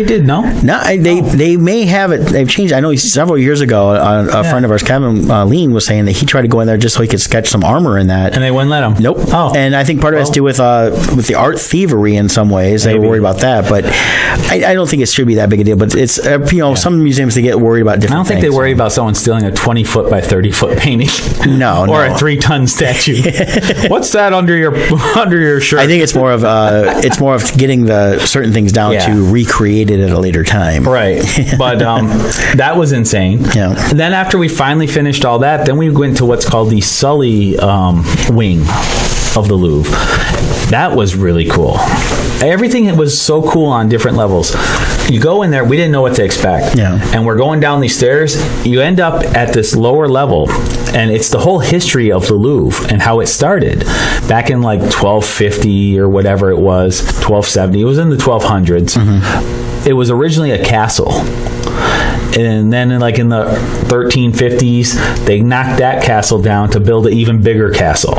Speaker 2: did, no?
Speaker 1: No, they may have it. They've changed. I know several years ago, a friend of ours, Kevin Lean, was saying that he tried to go in there just so he could sketch some armor in that,
Speaker 2: And they wouldn't let them.
Speaker 1: Nope.
Speaker 2: Oh.
Speaker 1: And I think part of it has to do with the art thievery in some ways. They were worried about that, but I don't think it should be that big a deal. But it's some museums, they get worried about different.
Speaker 2: I don't think
Speaker 1: things,
Speaker 2: they worry about someone stealing a 20-foot by 30-foot painting.
Speaker 1: No,
Speaker 2: or a 3-ton statue. What's that under your shirt?
Speaker 1: I think it's more of getting the certain things down to recreate it at a later time.
Speaker 2: Right. But that was insane.
Speaker 1: Yeah.
Speaker 2: Then after we finally finished all that, then we went to what's called the Sully wing of the Louvre. That was really cool. Everything was so cool on different levels. You go in there, we didn't know what to expect.
Speaker 1: Yeah.
Speaker 2: And we're going down these stairs. You end up at this lower level, and it's the whole history of the Louvre and how it started back in like 1250 or whatever it was, 1270. It was in the 1200s. It was originally a castle. And then in the 1350s, they knocked that castle down to build an even bigger castle.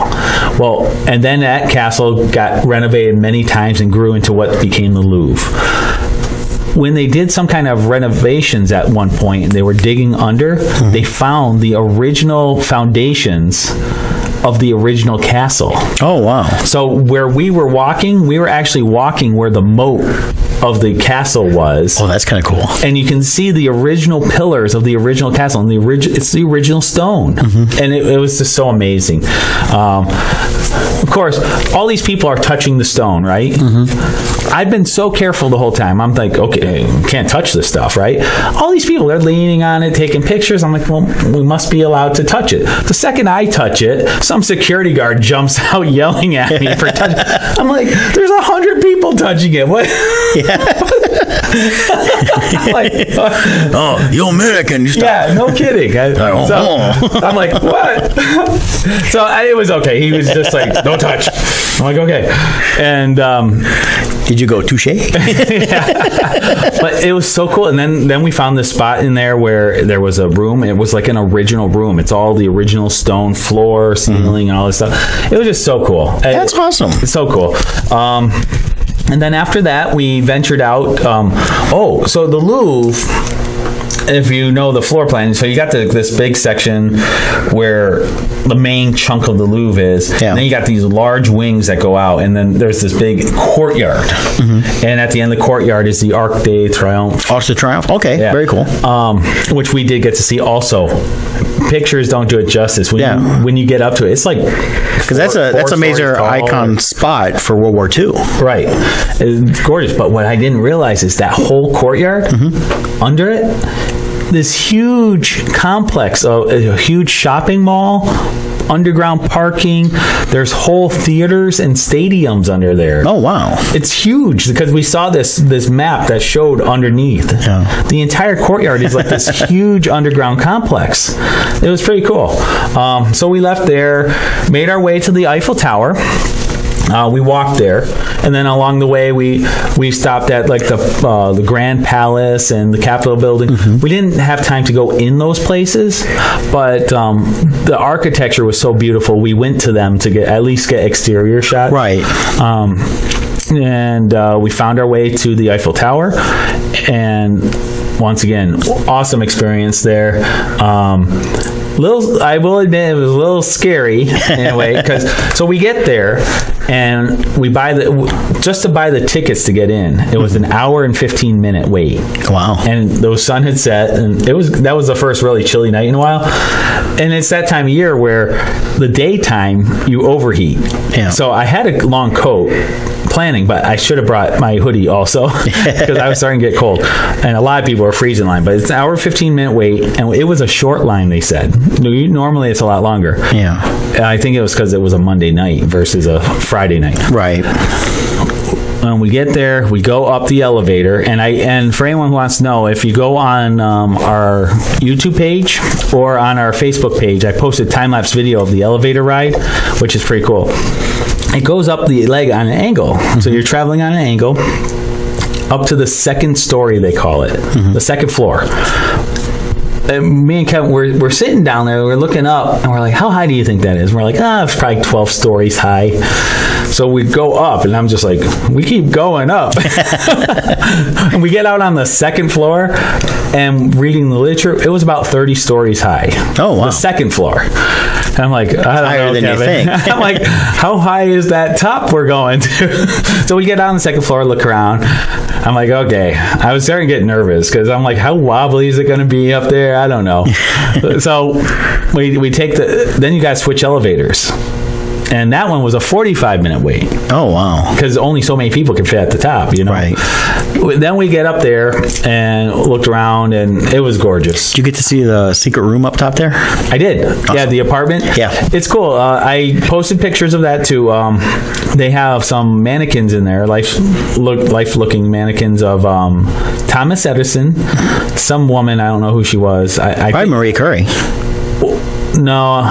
Speaker 2: Well, and then that castle got renovated many times and grew into what became the Louvre. when they did some kind of renovations at one point and they were digging under, they found the original foundations of the original castle.
Speaker 1: Oh, wow.
Speaker 2: So where we were actually walking where the moat of the castle was.
Speaker 1: Oh, that's kind of cool.
Speaker 2: And you can see the original pillars of the original castle, and it's the original stone. And it was just so amazing. Of course, all these people are touching the stone, right? I've been so careful the whole time. I'm like, okay, can't touch this stuff, right? All these people, they're leaning on it, taking pictures. I'm like, well, we must be allowed to touch it. The second I touch it, some security guard jumps out yelling at me for touching it. I'm like, there's 100 people touching it. What? Like,
Speaker 1: oh, you American. You
Speaker 2: yeah, no kidding. I'm like, what? So it was okay. He was just like, don't touch. I'm like, okay. And
Speaker 1: did you go touche?
Speaker 2: But it was so cool. And then we found this spot in there where there was a room. It was like an original room. It's all the original stone floor, ceiling, and all this stuff. It was just so cool.
Speaker 1: That's awesome.
Speaker 2: It's so cool. And then after that, we ventured out. So the Louvre, if you know the floor plan, so you got this big section where the main chunk of the Louvre is.
Speaker 1: Yeah.
Speaker 2: And then you got these large wings that go out, and then there's this big courtyard. And at the end of the courtyard is the Arc de Triomphe.
Speaker 1: Arc de Triomphe. Okay,
Speaker 2: Yeah.
Speaker 1: very cool.
Speaker 2: Which we did get to see also. Pictures don't do it justice. When you get up to it, it's like,
Speaker 1: because that's a major icon spot for World War II.
Speaker 2: Right. It's gorgeous. But what I didn't realize is that whole courtyard, under it, this huge complex, a huge shopping mall, underground parking. There's whole theaters and stadiums under there.
Speaker 1: Oh, wow.
Speaker 2: It's huge because we saw this map that showed underneath.
Speaker 1: Yeah.
Speaker 2: The entire courtyard is like this huge underground complex. It was pretty cool. So we left there, made our way to the Eiffel Tower. We walked there, and then along the way we stopped at like the Grand Palace and the Capitol Building. We didn't have time to go in those places, but the architecture was so beautiful. We went to them to at least get exterior shots.
Speaker 1: Right.
Speaker 2: And we found our way to the Eiffel Tower, and once again, awesome experience there. I will admit it was a little scary in a way, because so we get there and we buy just to buy the tickets to get in. It was an hour and 15-minute wait.
Speaker 1: Wow! And
Speaker 2: the sun had set, and that was the first really chilly night in a while. And it's that time of year where the daytime you overheat.
Speaker 1: Yeah.
Speaker 2: So I had a long coat planning, but I should have brought my hoodie also because I was starting to get cold, and a lot of people were freezing line. But it's an hour 15-minute wait, and it was a short line. They said normally it's a lot longer.
Speaker 1: Yeah,
Speaker 2: I think it was because it was a Monday night versus a Friday night.
Speaker 1: Right.
Speaker 2: When we get there, we go up the elevator, and for anyone who wants to know, if you go on our YouTube page or on our Facebook page, I posted a time-lapse video of the elevator ride, which is pretty cool. It goes up the leg on an angle. So you're traveling on an angle up to the second story, they call it, the second floor. And me and Kevin, we're sitting down there, we're looking up, and we're like, how high do you think that is? And we're like, it's probably 12 stories high. So we go up, and I'm just like, we keep going up. And we get out on the second floor, and reading the literature, it was about 30 stories high.
Speaker 1: Oh, wow.
Speaker 2: The second floor. And I'm like, I don't
Speaker 1: higher
Speaker 2: know,
Speaker 1: than
Speaker 2: Kevin.
Speaker 1: you think.
Speaker 2: I'm like, how high is that top we're going to? So we get down on the second floor, look around. I'm like, okay. I was starting to get nervous because I'm like, how wobbly is it going to be up there? I don't know. So we take then you got to switch elevators. And that one was a 45-minute wait.
Speaker 1: Oh, wow.
Speaker 2: Because only so many people can fit at the top,
Speaker 1: Right.
Speaker 2: Then we get up there and looked around, and it was gorgeous.
Speaker 1: Did you get to see the secret room up top there?
Speaker 2: I did. Awesome. Yeah, the apartment.
Speaker 1: Yeah.
Speaker 2: It's cool. I posted pictures of that, too. They have some mannequins in there, life-looking mannequins of Thomas Edison, some woman, I don't know who she was.
Speaker 1: Probably Marie Curie.
Speaker 2: No,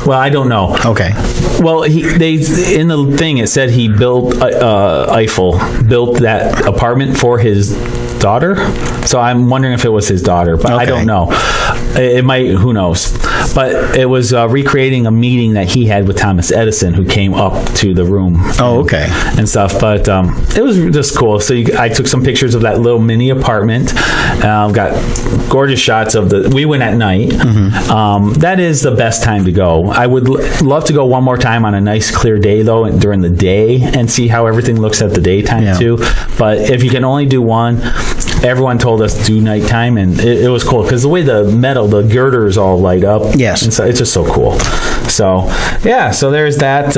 Speaker 2: I don't know.
Speaker 1: Okay.
Speaker 2: Well, in the thing it said he built Eiffel built that apartment for his daughter. So I'm wondering if it was his daughter, but I don't know. It might, who knows? But it was recreating a meeting that he had with Thomas Edison, who came up to the room.
Speaker 1: Oh, okay.
Speaker 2: And stuff. But it was just cool. So I took some pictures of that little mini apartment. Got gorgeous shots of we went at night. That is the best time to go. I would love to go one more time on a nice clear day, though, during the day, and see how everything looks at the daytime too. But if you can only do one, everyone told us do nighttime, and it was cool because the way the metal, the girders all light up.
Speaker 1: Yes.
Speaker 2: And so it's just so cool. So, yeah, so there's that.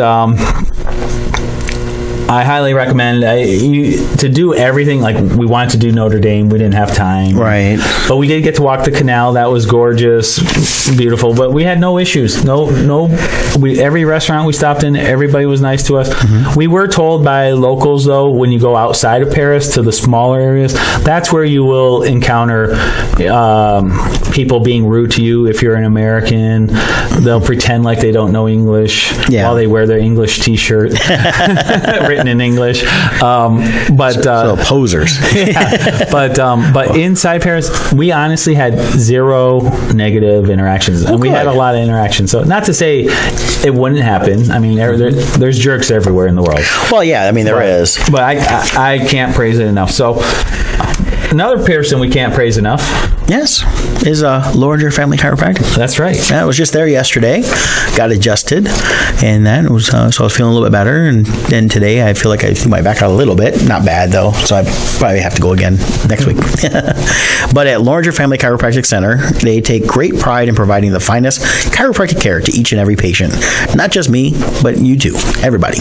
Speaker 2: I highly recommend to do everything. Like, we wanted to do Notre Dame. We didn't have time.
Speaker 1: Right.
Speaker 2: But we did get to walk the canal. That was gorgeous, beautiful. But we had no issues. Every restaurant we stopped in, everybody was nice to us. We were told by locals, though, when you go outside of Paris to the smaller areas, that's where you will encounter people being rude to you. If you're an American, they'll pretend like they don't know English while they wear their English T-shirt. Written in English,
Speaker 1: so posers.
Speaker 2: But inside Paris, we honestly had zero negative interactions, and we had a lot of interactions. So not to say it wouldn't happen. I mean, there's jerks everywhere in the world.
Speaker 1: Well, yeah, I mean there is,
Speaker 2: but I can't praise it enough. So another person we can't praise enough.
Speaker 1: Yes, is Loringer Family Chiropractic.
Speaker 2: That's right.
Speaker 1: I was just there yesterday, got adjusted, and that was so I was feeling a little bit better. And then today I feel like I threw my back out a little bit, not bad though. So I probably have to go again next week. But at Loringer Family Chiropractic Center, they take great pride in providing the finest chiropractic care to each and every patient. Not just me, but you too, everybody.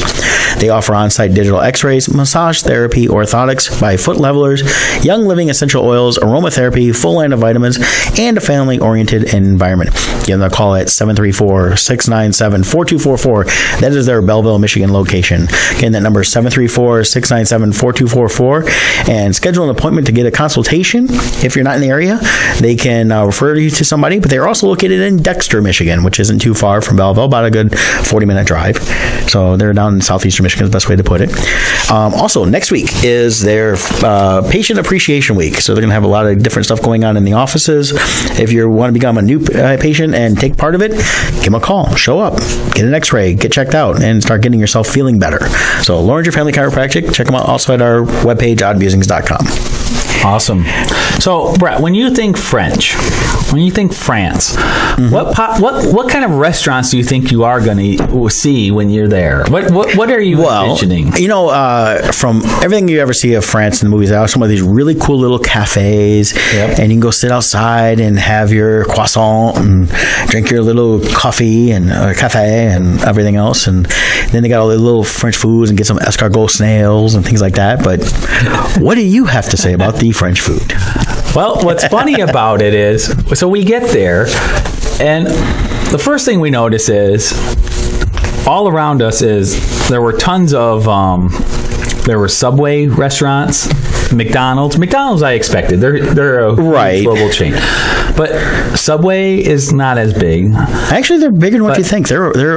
Speaker 1: They offer on-site digital X-rays, massage therapy, orthotics by foot levelers, young living essential oils, aromatherapy, full line of vitamins, and a family-oriented environment. Give them a call at 734-697-4244. That is their Belleville, Michigan location. Again, that number is 734-697-4244. And schedule an appointment to get a consultation. If you're not in the area, they can refer you to somebody, but they're also located in Dexter, Michigan, which isn't too far from Belleville, about a good 40-minute drive. So they're down in southeastern Michigan is the best way to put it. Also, next week is their Patient Appreciation Week. So they're going to have a lot of different stuff going on in the offices. If you want to become a new patient and take part of it, give them a call. Show up. Get an x-ray. Get checked out. And start getting yourself feeling better. So Loringer Family Chiropractic. Check them out also at our webpage, oddmusings.com.
Speaker 2: Awesome. So, Brett, when you think French, when you think France, what kind of restaurants do you think you are going to see when you're there? What are you envisioning?
Speaker 1: You know, from everything you ever see of France in the movies, there are some of these really cool little cafes, and you can go sit outside and have your croissant and drink your little coffee and cafe and everything else, and then they got all the little French foods and get some escargot snails and things like that. But what do you have to say about the French food?
Speaker 2: Well, what's funny about it is, so we get there, and the first thing we notice is all around us there were tons of there were Subway restaurants, McDonald's. McDonald's I expected. They're a global chain. But Subway is not as big.
Speaker 1: Actually, they're bigger than what you think. They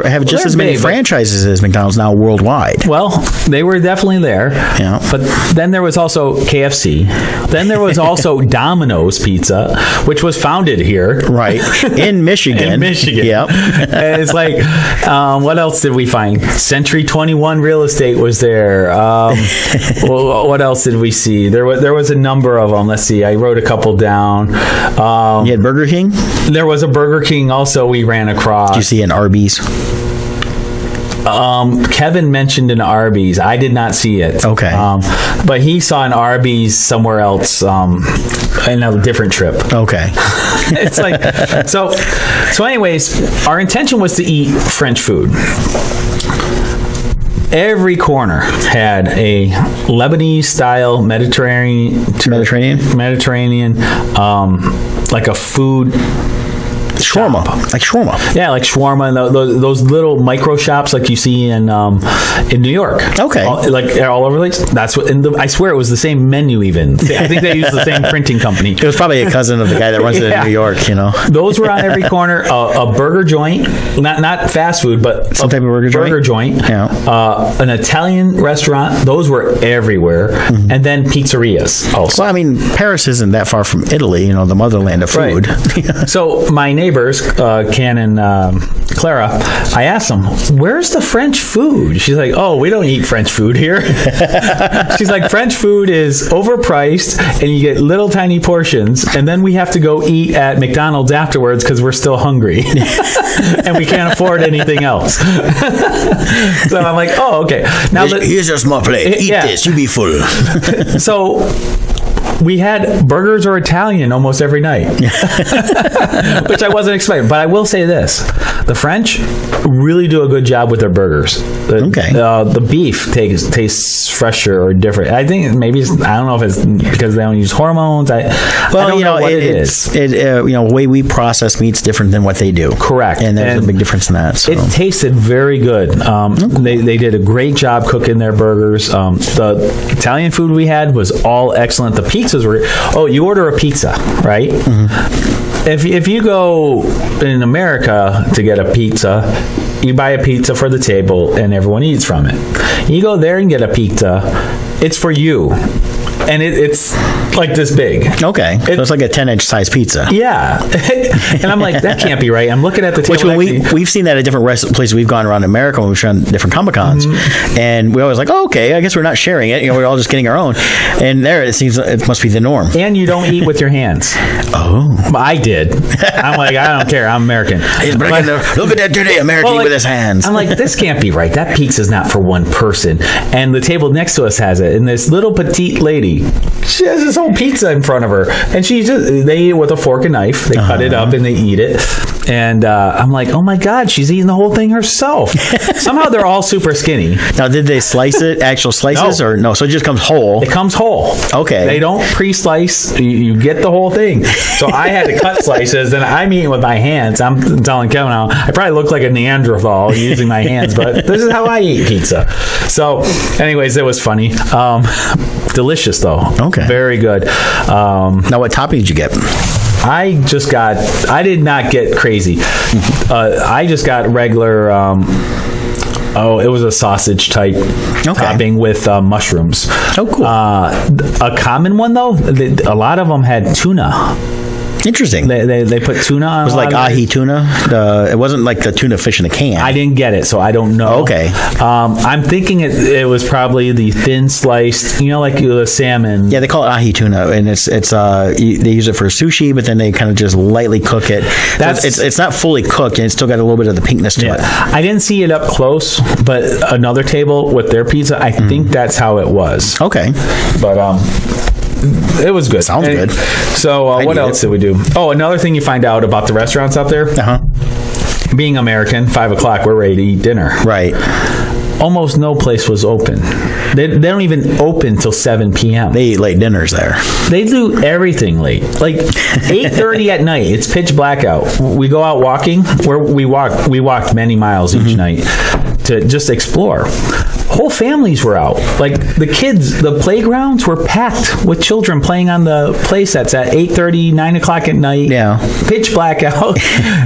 Speaker 1: have just as many franchises as McDonald's now worldwide.
Speaker 2: Well, they were definitely there. Yeah. But then there was also KFC. Then there was also Domino's Pizza, which was founded here.
Speaker 1: Right. In Michigan.
Speaker 2: In Michigan.
Speaker 1: Yep.
Speaker 2: And it's like, what else did we find? Century 21 Real Estate was there. What else did we see? There was a number of them. Let's see. I wrote a couple down.
Speaker 1: You had Burger King?
Speaker 2: There was a Burger King also we ran across.
Speaker 1: Did you see an Arby's?
Speaker 2: Kevin mentioned an Arby's. I did not see it.
Speaker 1: Okay.
Speaker 2: But he saw an Arby's somewhere else in a different trip.
Speaker 1: Okay.
Speaker 2: It's like, so anyways, our intention was to eat French food. Every corner had a Lebanese-style Mediterranean, like a food
Speaker 1: Shawarma, like shawarma.
Speaker 2: Yeah, like shawarma and those little micro shops like you see in New York.
Speaker 1: Okay.
Speaker 2: All over the place. That's what. I swear it was the same menu. Even I think they used the same printing company.
Speaker 1: It was probably a cousin of the guy that runs it in New York. You know,
Speaker 2: those were on every corner. A burger joint, not fast food, but
Speaker 1: some type of burger joint.
Speaker 2: Yeah. An Italian restaurant. Those were everywhere, and then pizzerias. Also.
Speaker 1: Well, I mean, Paris isn't that far from Italy. You know, the motherland of food.
Speaker 2: Right. So my neighbors, Ken and Clara, I asked them, "Where's the French food?" She's like, "Oh, we don't eat French food here." She's like, "French food is overpriced, and you get little tiny portions, and then we have to go eat at McDonald's afterwards because we're still hungry, and we can't afford anything else." So I'm like, "Oh, okay." Now
Speaker 1: here's your small plate. Eat this. You be full.
Speaker 2: So we had burgers or Italian almost every night, which I wasn't expecting. But I will say this: the French really do a good job with their burgers. The beef tastes fresher or different. I think maybe I don't know if it's because they don't use hormones. I don't know what it is.
Speaker 1: The way we process meat's different than what they do.
Speaker 2: Correct,
Speaker 1: and there's a big difference in that. So.
Speaker 2: It tasted very good. They did a great job cooking their burgers. The Italian food we had was all excellent. The pizzas were. Oh, you order a pizza, right? Mm-hmm. If you go in America to get a pizza, you buy a pizza for the table and everyone eats from it. You go there and get a pizza, it's for you. And it's like this big.
Speaker 1: Okay. So it's like a 10-inch size pizza.
Speaker 2: Yeah. And I'm like, that can't be right. I'm looking at the table.
Speaker 1: Which we've seen that at different places we've gone around America when we've done different Comic-Cons. Mm-hmm. And we always like, oh, okay, I guess we're not sharing it. We're all just getting our own. And there it seems it must be the norm.
Speaker 2: And you don't eat with your hands.
Speaker 1: Oh.
Speaker 2: I did. I'm like, I don't care. I'm American.
Speaker 1: Look at that dirty American with his hands.
Speaker 2: I'm like, this can't be right. That pizza's not for one person. And the table next to us has it. And this little petite lady, she has this whole pizza in front of her, and they eat it with a fork and knife. They cut it up and they eat it. And I'm like, oh my God, she's eating the whole thing herself. Somehow they're all super skinny.
Speaker 1: Now, did they slice it, actual slices, or no? So it just comes whole.
Speaker 2: It comes whole.
Speaker 1: Okay.
Speaker 2: They don't pre-slice. You get the whole thing. So I had to cut slices, and I'm eating with my hands. I'm telling Kevin now, I probably look like a Neanderthal using my hands, but this is how I eat pizza. So, anyways, it was funny. Delicious though.
Speaker 1: Okay.
Speaker 2: Very good.
Speaker 1: Now, what topping did you get?
Speaker 2: I did not get crazy. I just got regular, it was a sausage type topping with mushrooms.
Speaker 1: Oh, cool.
Speaker 2: A common one though, a lot of them had tuna.
Speaker 1: Interesting.
Speaker 2: They put tuna on.
Speaker 1: It was like ahi tuna. It wasn't like the tuna fish in a can.
Speaker 2: I didn't get it, so I don't know.
Speaker 1: Okay.
Speaker 2: I'm thinking it was probably the thin sliced, like the salmon.
Speaker 1: Yeah, they call it ahi tuna, and it's they use it for sushi, but then they kind of just lightly cook it. It's not fully cooked, and it's still got a little bit of the pinkness to it.
Speaker 2: I didn't see it up close, but another table with their pizza, I think that's how it was.
Speaker 1: Okay.
Speaker 2: But it was good.
Speaker 1: Sounds good.
Speaker 2: So what else did we do? Oh, another thing you find out about the restaurants out there. Being American, 5 o'clock, we're ready to eat dinner.
Speaker 1: Right.
Speaker 2: Almost no place was open. They don't even open till 7 p.m.
Speaker 1: They eat late dinners there.
Speaker 2: They do everything late. Like 8:30 at night, it's pitch black out. We go out walking. We walked many miles each night to just explore. Whole families were out. Like the kids, the playgrounds were packed with children playing on the play sets at 8:30, 9 o'clock at night.
Speaker 1: Yeah.
Speaker 2: Pitch black out.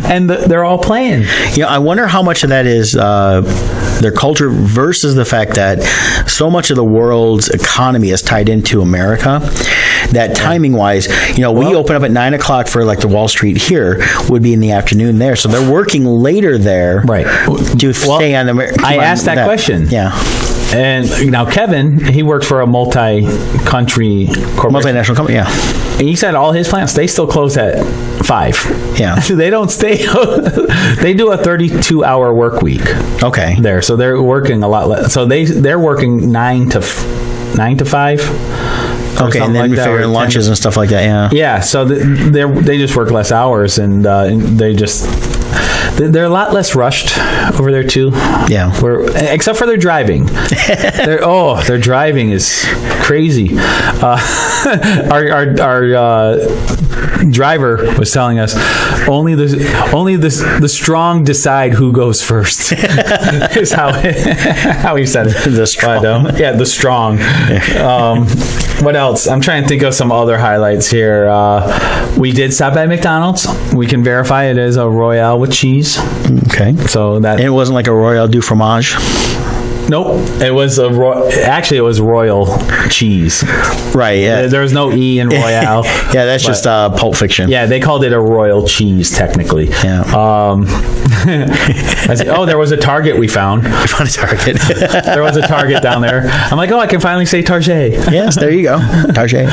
Speaker 2: And they're all playing.
Speaker 1: I wonder how much of that is their culture versus the fact that so much of the world's economy is tied into America. That timing wise, we open up at 9 o'clock for like the Wall Street here would be in the afternoon there. So they're working later there.
Speaker 2: Right.
Speaker 1: To stay on the.
Speaker 2: I asked that question.
Speaker 1: Yeah.
Speaker 2: And now Kevin, he worked for a multi-country corporation.
Speaker 1: Multinational company, yeah.
Speaker 2: And he said all his plants, they still close at 5. Yeah. They don't stay. They do a 32-hour work week.
Speaker 1: Okay.
Speaker 2: There. So they're working a lot less. So they're working 9 to 5.
Speaker 1: Okay, and then we figure lunches and stuff like that, yeah.
Speaker 2: Yeah, so they just work less hours, and they're a lot less rushed over there too.
Speaker 1: Yeah.
Speaker 2: Except for their driving. Their driving is crazy. Our driver was telling us only the strong decide who goes first. Is how he said it.
Speaker 1: The strong.
Speaker 2: But, the strong. What else? I'm trying to think of some other highlights here. We did stop at McDonald's. We can verify it is a Royale with cheese.
Speaker 1: Okay.
Speaker 2: So that
Speaker 1: And it wasn't like a Royale du fromage.
Speaker 2: Nope. It was actually it was Royal cheese.
Speaker 1: Right. Yeah.
Speaker 2: There was no E in Royale.
Speaker 1: Yeah, that's just Pulp Fiction.
Speaker 2: Yeah, they called it a Royal cheese technically.
Speaker 1: Yeah.
Speaker 2: There was a Target we found.
Speaker 1: We found a Target.
Speaker 2: There was a Target down there. I'm like, I can finally say Target.
Speaker 1: Yes, there you go. Target.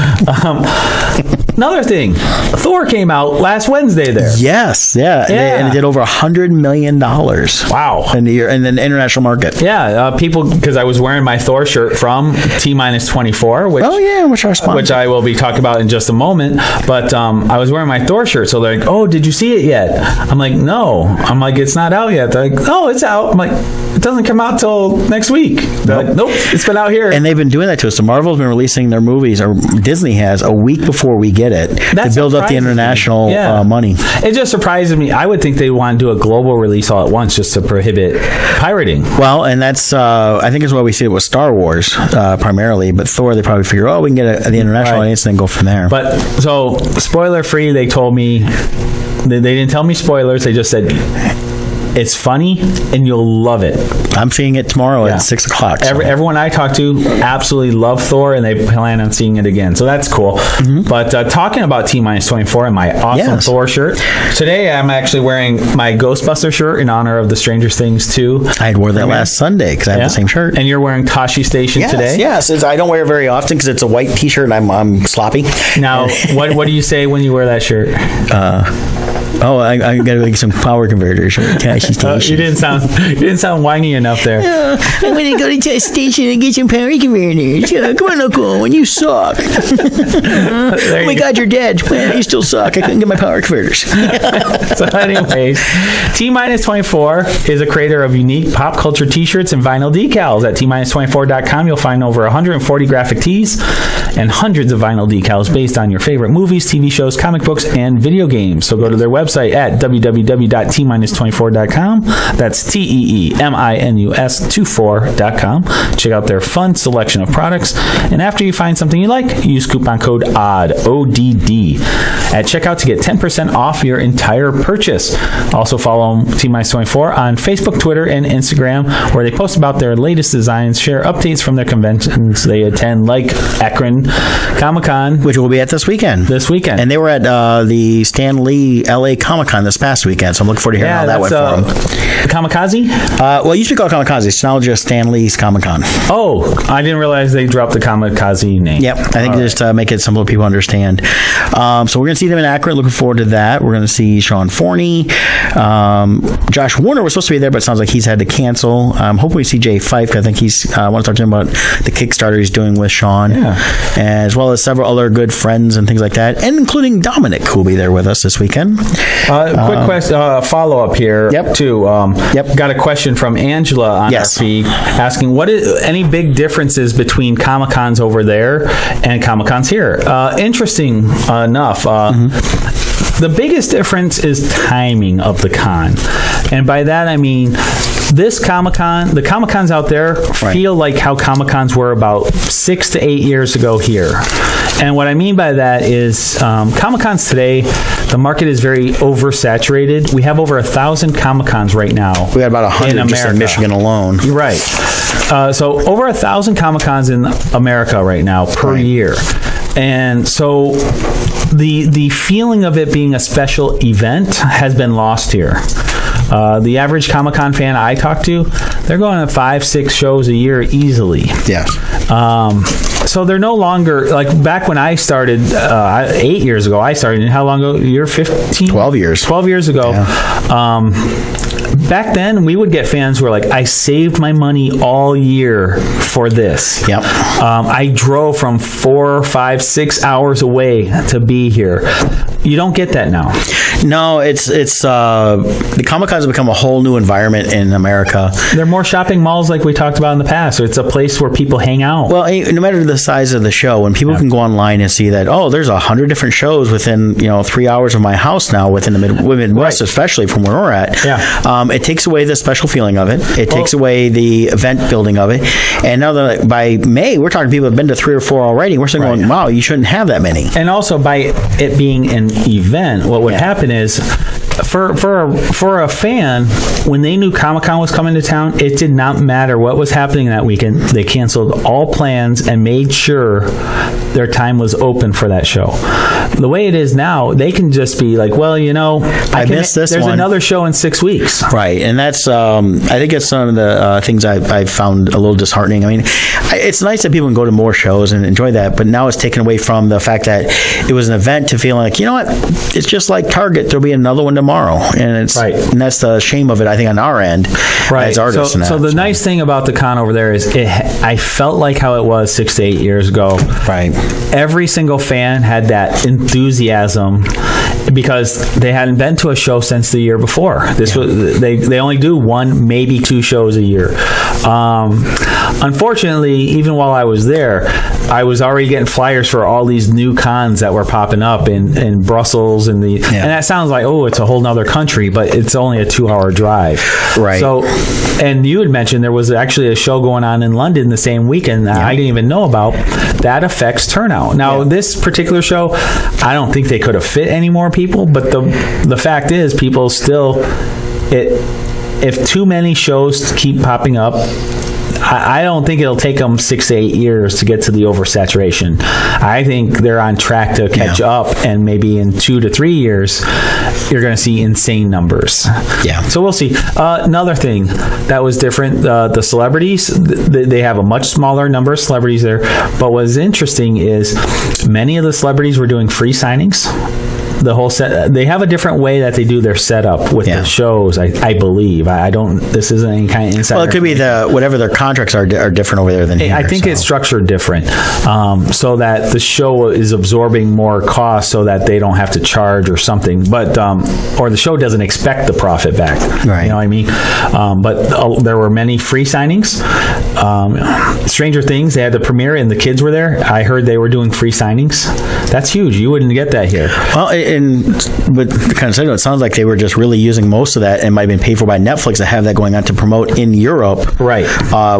Speaker 2: Another thing, Thor came out last Wednesday there.
Speaker 1: Yes, yeah. And it did over $100 million.
Speaker 2: Wow.
Speaker 1: In the international market.
Speaker 2: Yeah, people, because I was wearing my Thor shirt from T-24, which I will be talking about in just a moment. But I was wearing my Thor shirt, so they're like, "Oh, did you see it yet?" I'm like, "No." I'm like, "It's not out yet." They're like, "Oh, it's out." I'm like, "It doesn't come out till next week." They're like, "Nope, it's been out here."
Speaker 1: And they've been doing that to us. So Marvel's been releasing their movies, or Disney has, a week before we get it to build up the international money.
Speaker 2: It just surprises me. I would think they want to do a global release all at once just to prohibit pirating.
Speaker 1: Well, and that's I think is why we see it with Star Wars primarily, but Thor they probably figure, we can get the international audience and then go from there.
Speaker 2: But so spoiler free, they told me they didn't tell me spoilers. They just said it's funny and you'll love it.
Speaker 1: I'm seeing it tomorrow at 6 o'clock. So.
Speaker 2: Everyone I talk to absolutely love Thor, and they plan on seeing it again. So that's cool. Mm-hmm. But talking about T-24 and my awesome Thor shirt, today I'm actually wearing my Ghostbuster shirt in honor of the Stranger Things 2.
Speaker 1: I had wore that last Sunday because I have the same shirt.
Speaker 2: And you're wearing Tashi Station today?
Speaker 1: Yes. I don't wear it very often because it's a white T-shirt and I'm sloppy.
Speaker 2: Now, what do you say when you wear that shirt?
Speaker 1: I got to make some power converters.
Speaker 2: You didn't sound whiny enough there.
Speaker 1: I'm going to go to the station and get some power converters. Come on, Uncle, when you suck. Oh my God, you're dead. Well, you still suck. I couldn't get my power converters.
Speaker 2: So anyways, T-24 is a creator of unique pop culture T-shirts and vinyl decals. At T-24.com, you'll find over 140 graphic tees and hundreds of vinyl decals based on your favorite movies, TV shows, comic books, and video games. So go to their website at www.t-24.com. That's TEEMINUS24.com. Check out their fun selection of products. And after you find something you like, use coupon code ODD, ODD, at checkout to get 10% off your entire purchase. Also follow T-24 on Facebook, Twitter, and Instagram, where they post about their latest designs, share updates from their conventions they attend, like Akron Comic-Con,
Speaker 1: which will be at this weekend. And they were at the Stan Lee LA Comic-Con this past weekend, so I'm looking forward to hearing how that went for them.
Speaker 2: Kamikaze?
Speaker 1: Well, it used to be called Kamikaze. It's now just Stan Lee's Comic-Con.
Speaker 2: Oh, I didn't realize they dropped the Kamikaze name.
Speaker 1: Yep, I think just to make it simple people understand. So we're going to see them in Akron. Looking forward to that. We're going to see Sean Forney. Josh Warner was supposed to be there, but it sounds like he's had to cancel. Hopefully we see Jay Fife. I think I want to talk to him about the Kickstarter he's doing with Sean, as well as several other good friends and things like that, and including Dominic, who will be there with us this weekend.
Speaker 2: Quick question, follow-up here, too. Got a question from Angela on our feed asking, what is any big differences between Comic-Cons over there and Comic-Cons here? Interesting enough, the biggest difference is timing of the con. And by that, I mean, this Comic-Con, the Comic-Cons out there feel like how Comic-Cons were about 6 to 8 years ago here. And what I mean by that is Comic-Cons today, the market is very oversaturated. We have over 1,000 Comic-Cons right now.
Speaker 1: We got about 100 just in Michigan alone.
Speaker 2: You're right. So over 1,000 Comic-Cons in America right now per year. And so the feeling of it being a special event has been lost here. The average Comic-Con fan I talk to, they're going to 5-6 shows a year easily.
Speaker 1: Yeah.
Speaker 2: So they're no longer, like back when I started 8 years ago, and how long ago? You're 15?
Speaker 1: 12 years.
Speaker 2: 12 years ago. back then we would get fans who were like, I saved my money all year for this.
Speaker 1: Yep.
Speaker 2: I drove from 4, 5, 6 hours away to be here. You don't get that now.
Speaker 1: No, it's the Comic-Cons have become a whole new environment in America.
Speaker 2: There are more shopping malls like we talked about in the past. So it's a place where people hang out.
Speaker 1: Well, no matter the size of the show, when people can go online and see that, there's 100 different shows within 3 hours of my house now, within the Midwest, especially from where we're at.
Speaker 2: Yeah.
Speaker 1: It takes away the special feeling of it. It takes away the event building of it. And now that by May, we're talking people have been to 3 or 4 already. We're saying, going, wow, you shouldn't have that many.
Speaker 2: And also, by it being an event, what would happen is, for a fan, when they knew Comic-Con was coming to town, it did not matter what was happening that weekend. They canceled all plans and made sure their time was open for that show. The way it is now, they can just be like, well, I
Speaker 1: missed this
Speaker 2: there's
Speaker 1: one.
Speaker 2: another show in 6 weeks.
Speaker 1: Right, and that's I think it's some of the things I've found a little disheartening. I mean, it's nice that people can go to more shows and enjoy that, but now it's taken away from the fact that it was an event to feeling like, you know what, it's just like Target. There'll be another one tomorrow, and it's and that's the shame of it, I think, on our end as artists.
Speaker 2: So the nice thing about the con over there is I felt like how it was 6 to 8 years ago.
Speaker 1: Right.
Speaker 2: Every single fan had that enthusiasm because they hadn't been to a show since the year before. This was they only do 1, maybe 2 shows a year. Unfortunately, even while I was there, I was already getting flyers for all these new cons that were popping up in Brussels and and that sounds like, it's a whole nother country, but it's only a 2-hour drive.
Speaker 1: Right.
Speaker 2: So, and you had mentioned there was actually a show going on in London the same weekend that I didn't even know about. That affects turnout. Now, this particular show, I don't think they could have fit any more people, but the fact is, people still, if too many shows keep popping up, I don't think it'll take them 6 to 8 years to get to the oversaturation. I think they're on track to catch up, and maybe in 2 to 3 years, you're going to see insane numbers.
Speaker 1: Yeah.
Speaker 2: So we'll see. Another thing that was different, the celebrities, they have a much smaller number of celebrities there. But what's interesting is many of the celebrities were doing free signings. The whole set, they have a different way that they do their setup with the shows, I believe. I don't, this isn't any kind of insider.
Speaker 1: Well, it could be whatever their contracts are different over there than here.
Speaker 2: I think it's structured different, so that the show is absorbing more cost so that they don't have to charge or something, but or the show doesn't expect the profit back.
Speaker 1: Right.
Speaker 2: You know what I mean? But there were many free signings. Stranger Things, they had the premiere and the kids were there. I heard they were doing free signings. That's huge. You wouldn't get that here.
Speaker 1: Well, and with the kind of it sounds like they were just really using most of that and might have been paid for by Netflix to have that going on to promote in Europe,
Speaker 2: right?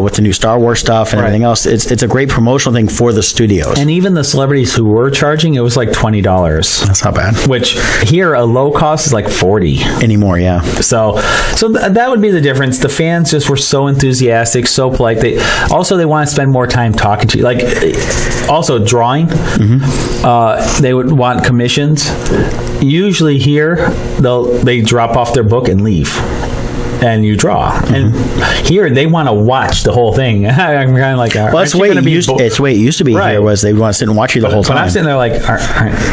Speaker 1: With the new Star Wars stuff and everything else. It's a great promotional thing for the studios.
Speaker 2: And even the celebrities who were charging, it was like $20.
Speaker 1: That's not bad.
Speaker 2: Which here a low cost is like $40
Speaker 1: anymore. Yeah.
Speaker 2: So that would be the difference. The fans just were so enthusiastic, so polite. They want to spend more time talking to you. Like also drawing. Mm-hmm. They would want commissions. Usually here, they drop off their book and leave. And you draw. And here, they want to watch the whole thing. I'm kind of like,
Speaker 1: well, that's the way it used to be here, was they want to sit and watch you the whole time.
Speaker 2: But I'm sitting there like,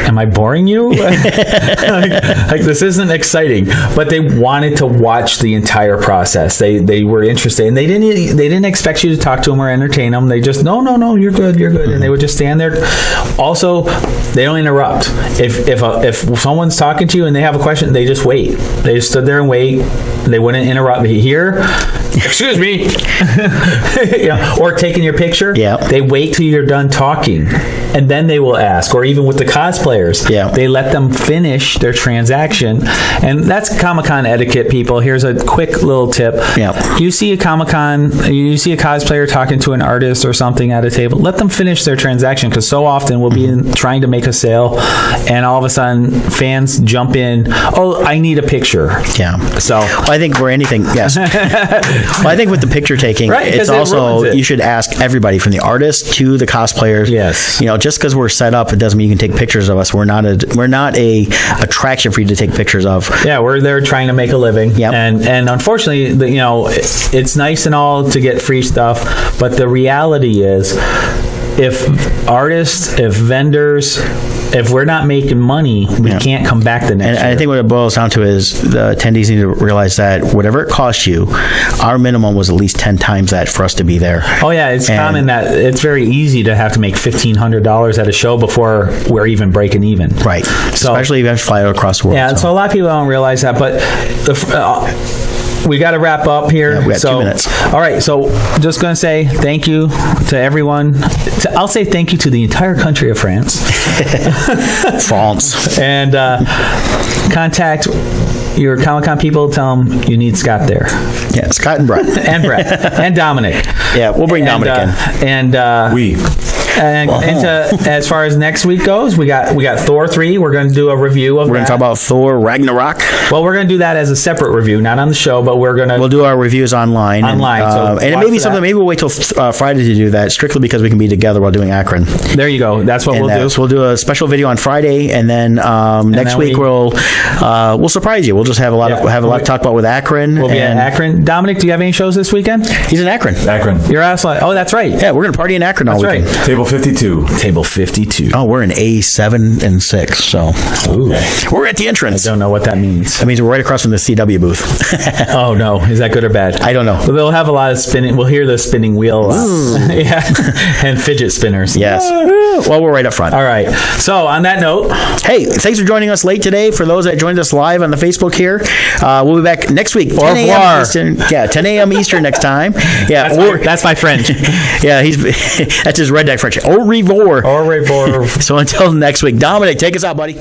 Speaker 2: am I boring you? like this isn't exciting. But they wanted to watch the entire process. They were interested. And they didn't expect you to talk to them or entertain them. They just, no, you're good. And they would just stand there. Also, they don't interrupt. If someone's talking to you and they have a question, they just wait. They just stood there and wait. They wouldn't interrupt me here. Excuse me. Or taking your picture.
Speaker 1: Yeah.
Speaker 2: They wait till you're done talking, and then they will ask. Or even with the cosplayers, they let them finish their transaction, and that's Comic-Con etiquette. People, here's a quick little tip. You see a Comic-Con, you see a cosplayer talking to an artist or something at a table. Let them finish their transaction, because so often we'll be trying to make a sale, and all of a sudden fans jump in. Oh, I need a picture.
Speaker 1: Yeah.
Speaker 2: So
Speaker 1: I think for anything, yes. Well, I think with the picture taking, it's also you should ask everybody from the artist to the cosplayers.
Speaker 2: Yes.
Speaker 1: Just because we're set up, it doesn't mean you can take pictures of us. We're not a attraction for you to take pictures of.
Speaker 2: Yeah, we're there trying to make a living.
Speaker 1: Yep.
Speaker 2: And unfortunately, it's nice and all to get free stuff, but the reality is, if artists, if vendors if we're not making money, we can't come back the next
Speaker 1: And
Speaker 2: year.
Speaker 1: I think what it boils down to is the attendees need to realize that whatever it costs you, our minimum was at least 10 times that for us to be there.
Speaker 2: Oh yeah, it's common that it's very easy to have to make $1,500 at a show before we're even breaking even.
Speaker 1: Right. Especially if you have to fly across the world.
Speaker 2: Yeah, so a lot of people don't realize that, but we got to wrap up here.
Speaker 1: Yeah, we got 2 minutes.
Speaker 2: All right, so just going to say thank you to everyone. I'll say thank you to the entire country of France.
Speaker 1: France.
Speaker 2: And contact your Comic-Con people. Tell them you need Scott there.
Speaker 1: Yeah, Scott and Brett.
Speaker 2: And Brett. And Dominic.
Speaker 1: Yeah, we'll bring Dominic in.
Speaker 2: And as far as next week goes, we got Thor 3. We're going to do a review of
Speaker 1: We're going to talk about Thor Ragnarok.
Speaker 2: Well, we're going to do that as a separate review, not on the show, but we'll
Speaker 1: do our reviews online.
Speaker 2: So
Speaker 1: and it may be something. Maybe we'll wait till Friday to do that, strictly because we can be together while doing Akron.
Speaker 2: There you go. That's what we'll do.
Speaker 1: So we'll do a special video on Friday, and then next week we'll surprise you. We'll just have a lot to talk about with Akron.
Speaker 2: We'll be at Akron. Dominic, do you have any shows this weekend?
Speaker 1: He's in Akron.
Speaker 2: You're absolutely. Oh, that's right.
Speaker 1: Yeah, we're going to party in Akron all weekend.
Speaker 3: Right. Table 52.
Speaker 2: Table 52.
Speaker 1: Oh, we're in A7 and 6. So we're at the entrance.
Speaker 2: I don't know what that means.
Speaker 1: That means we're right across from the CW booth.
Speaker 2: Oh no, is that good or bad?
Speaker 1: I don't know.
Speaker 2: Well, they'll have a lot of spinning. We'll hear the spinning wheel, yeah, and fidget spinners.
Speaker 1: Yes. Well, we're right up front.
Speaker 2: All right. So on that note,
Speaker 1: hey, thanks for joining us late today. For those that joined us live on the Facebook here, we'll be back next week. 10 a.m. Eastern. Yeah, 10 a.m. Eastern next time. Yeah,
Speaker 2: that's my French.
Speaker 1: Yeah, that's his redneck French. Au revoir.
Speaker 2: Au revoir.
Speaker 1: So until next week, Dominic, take us out, buddy.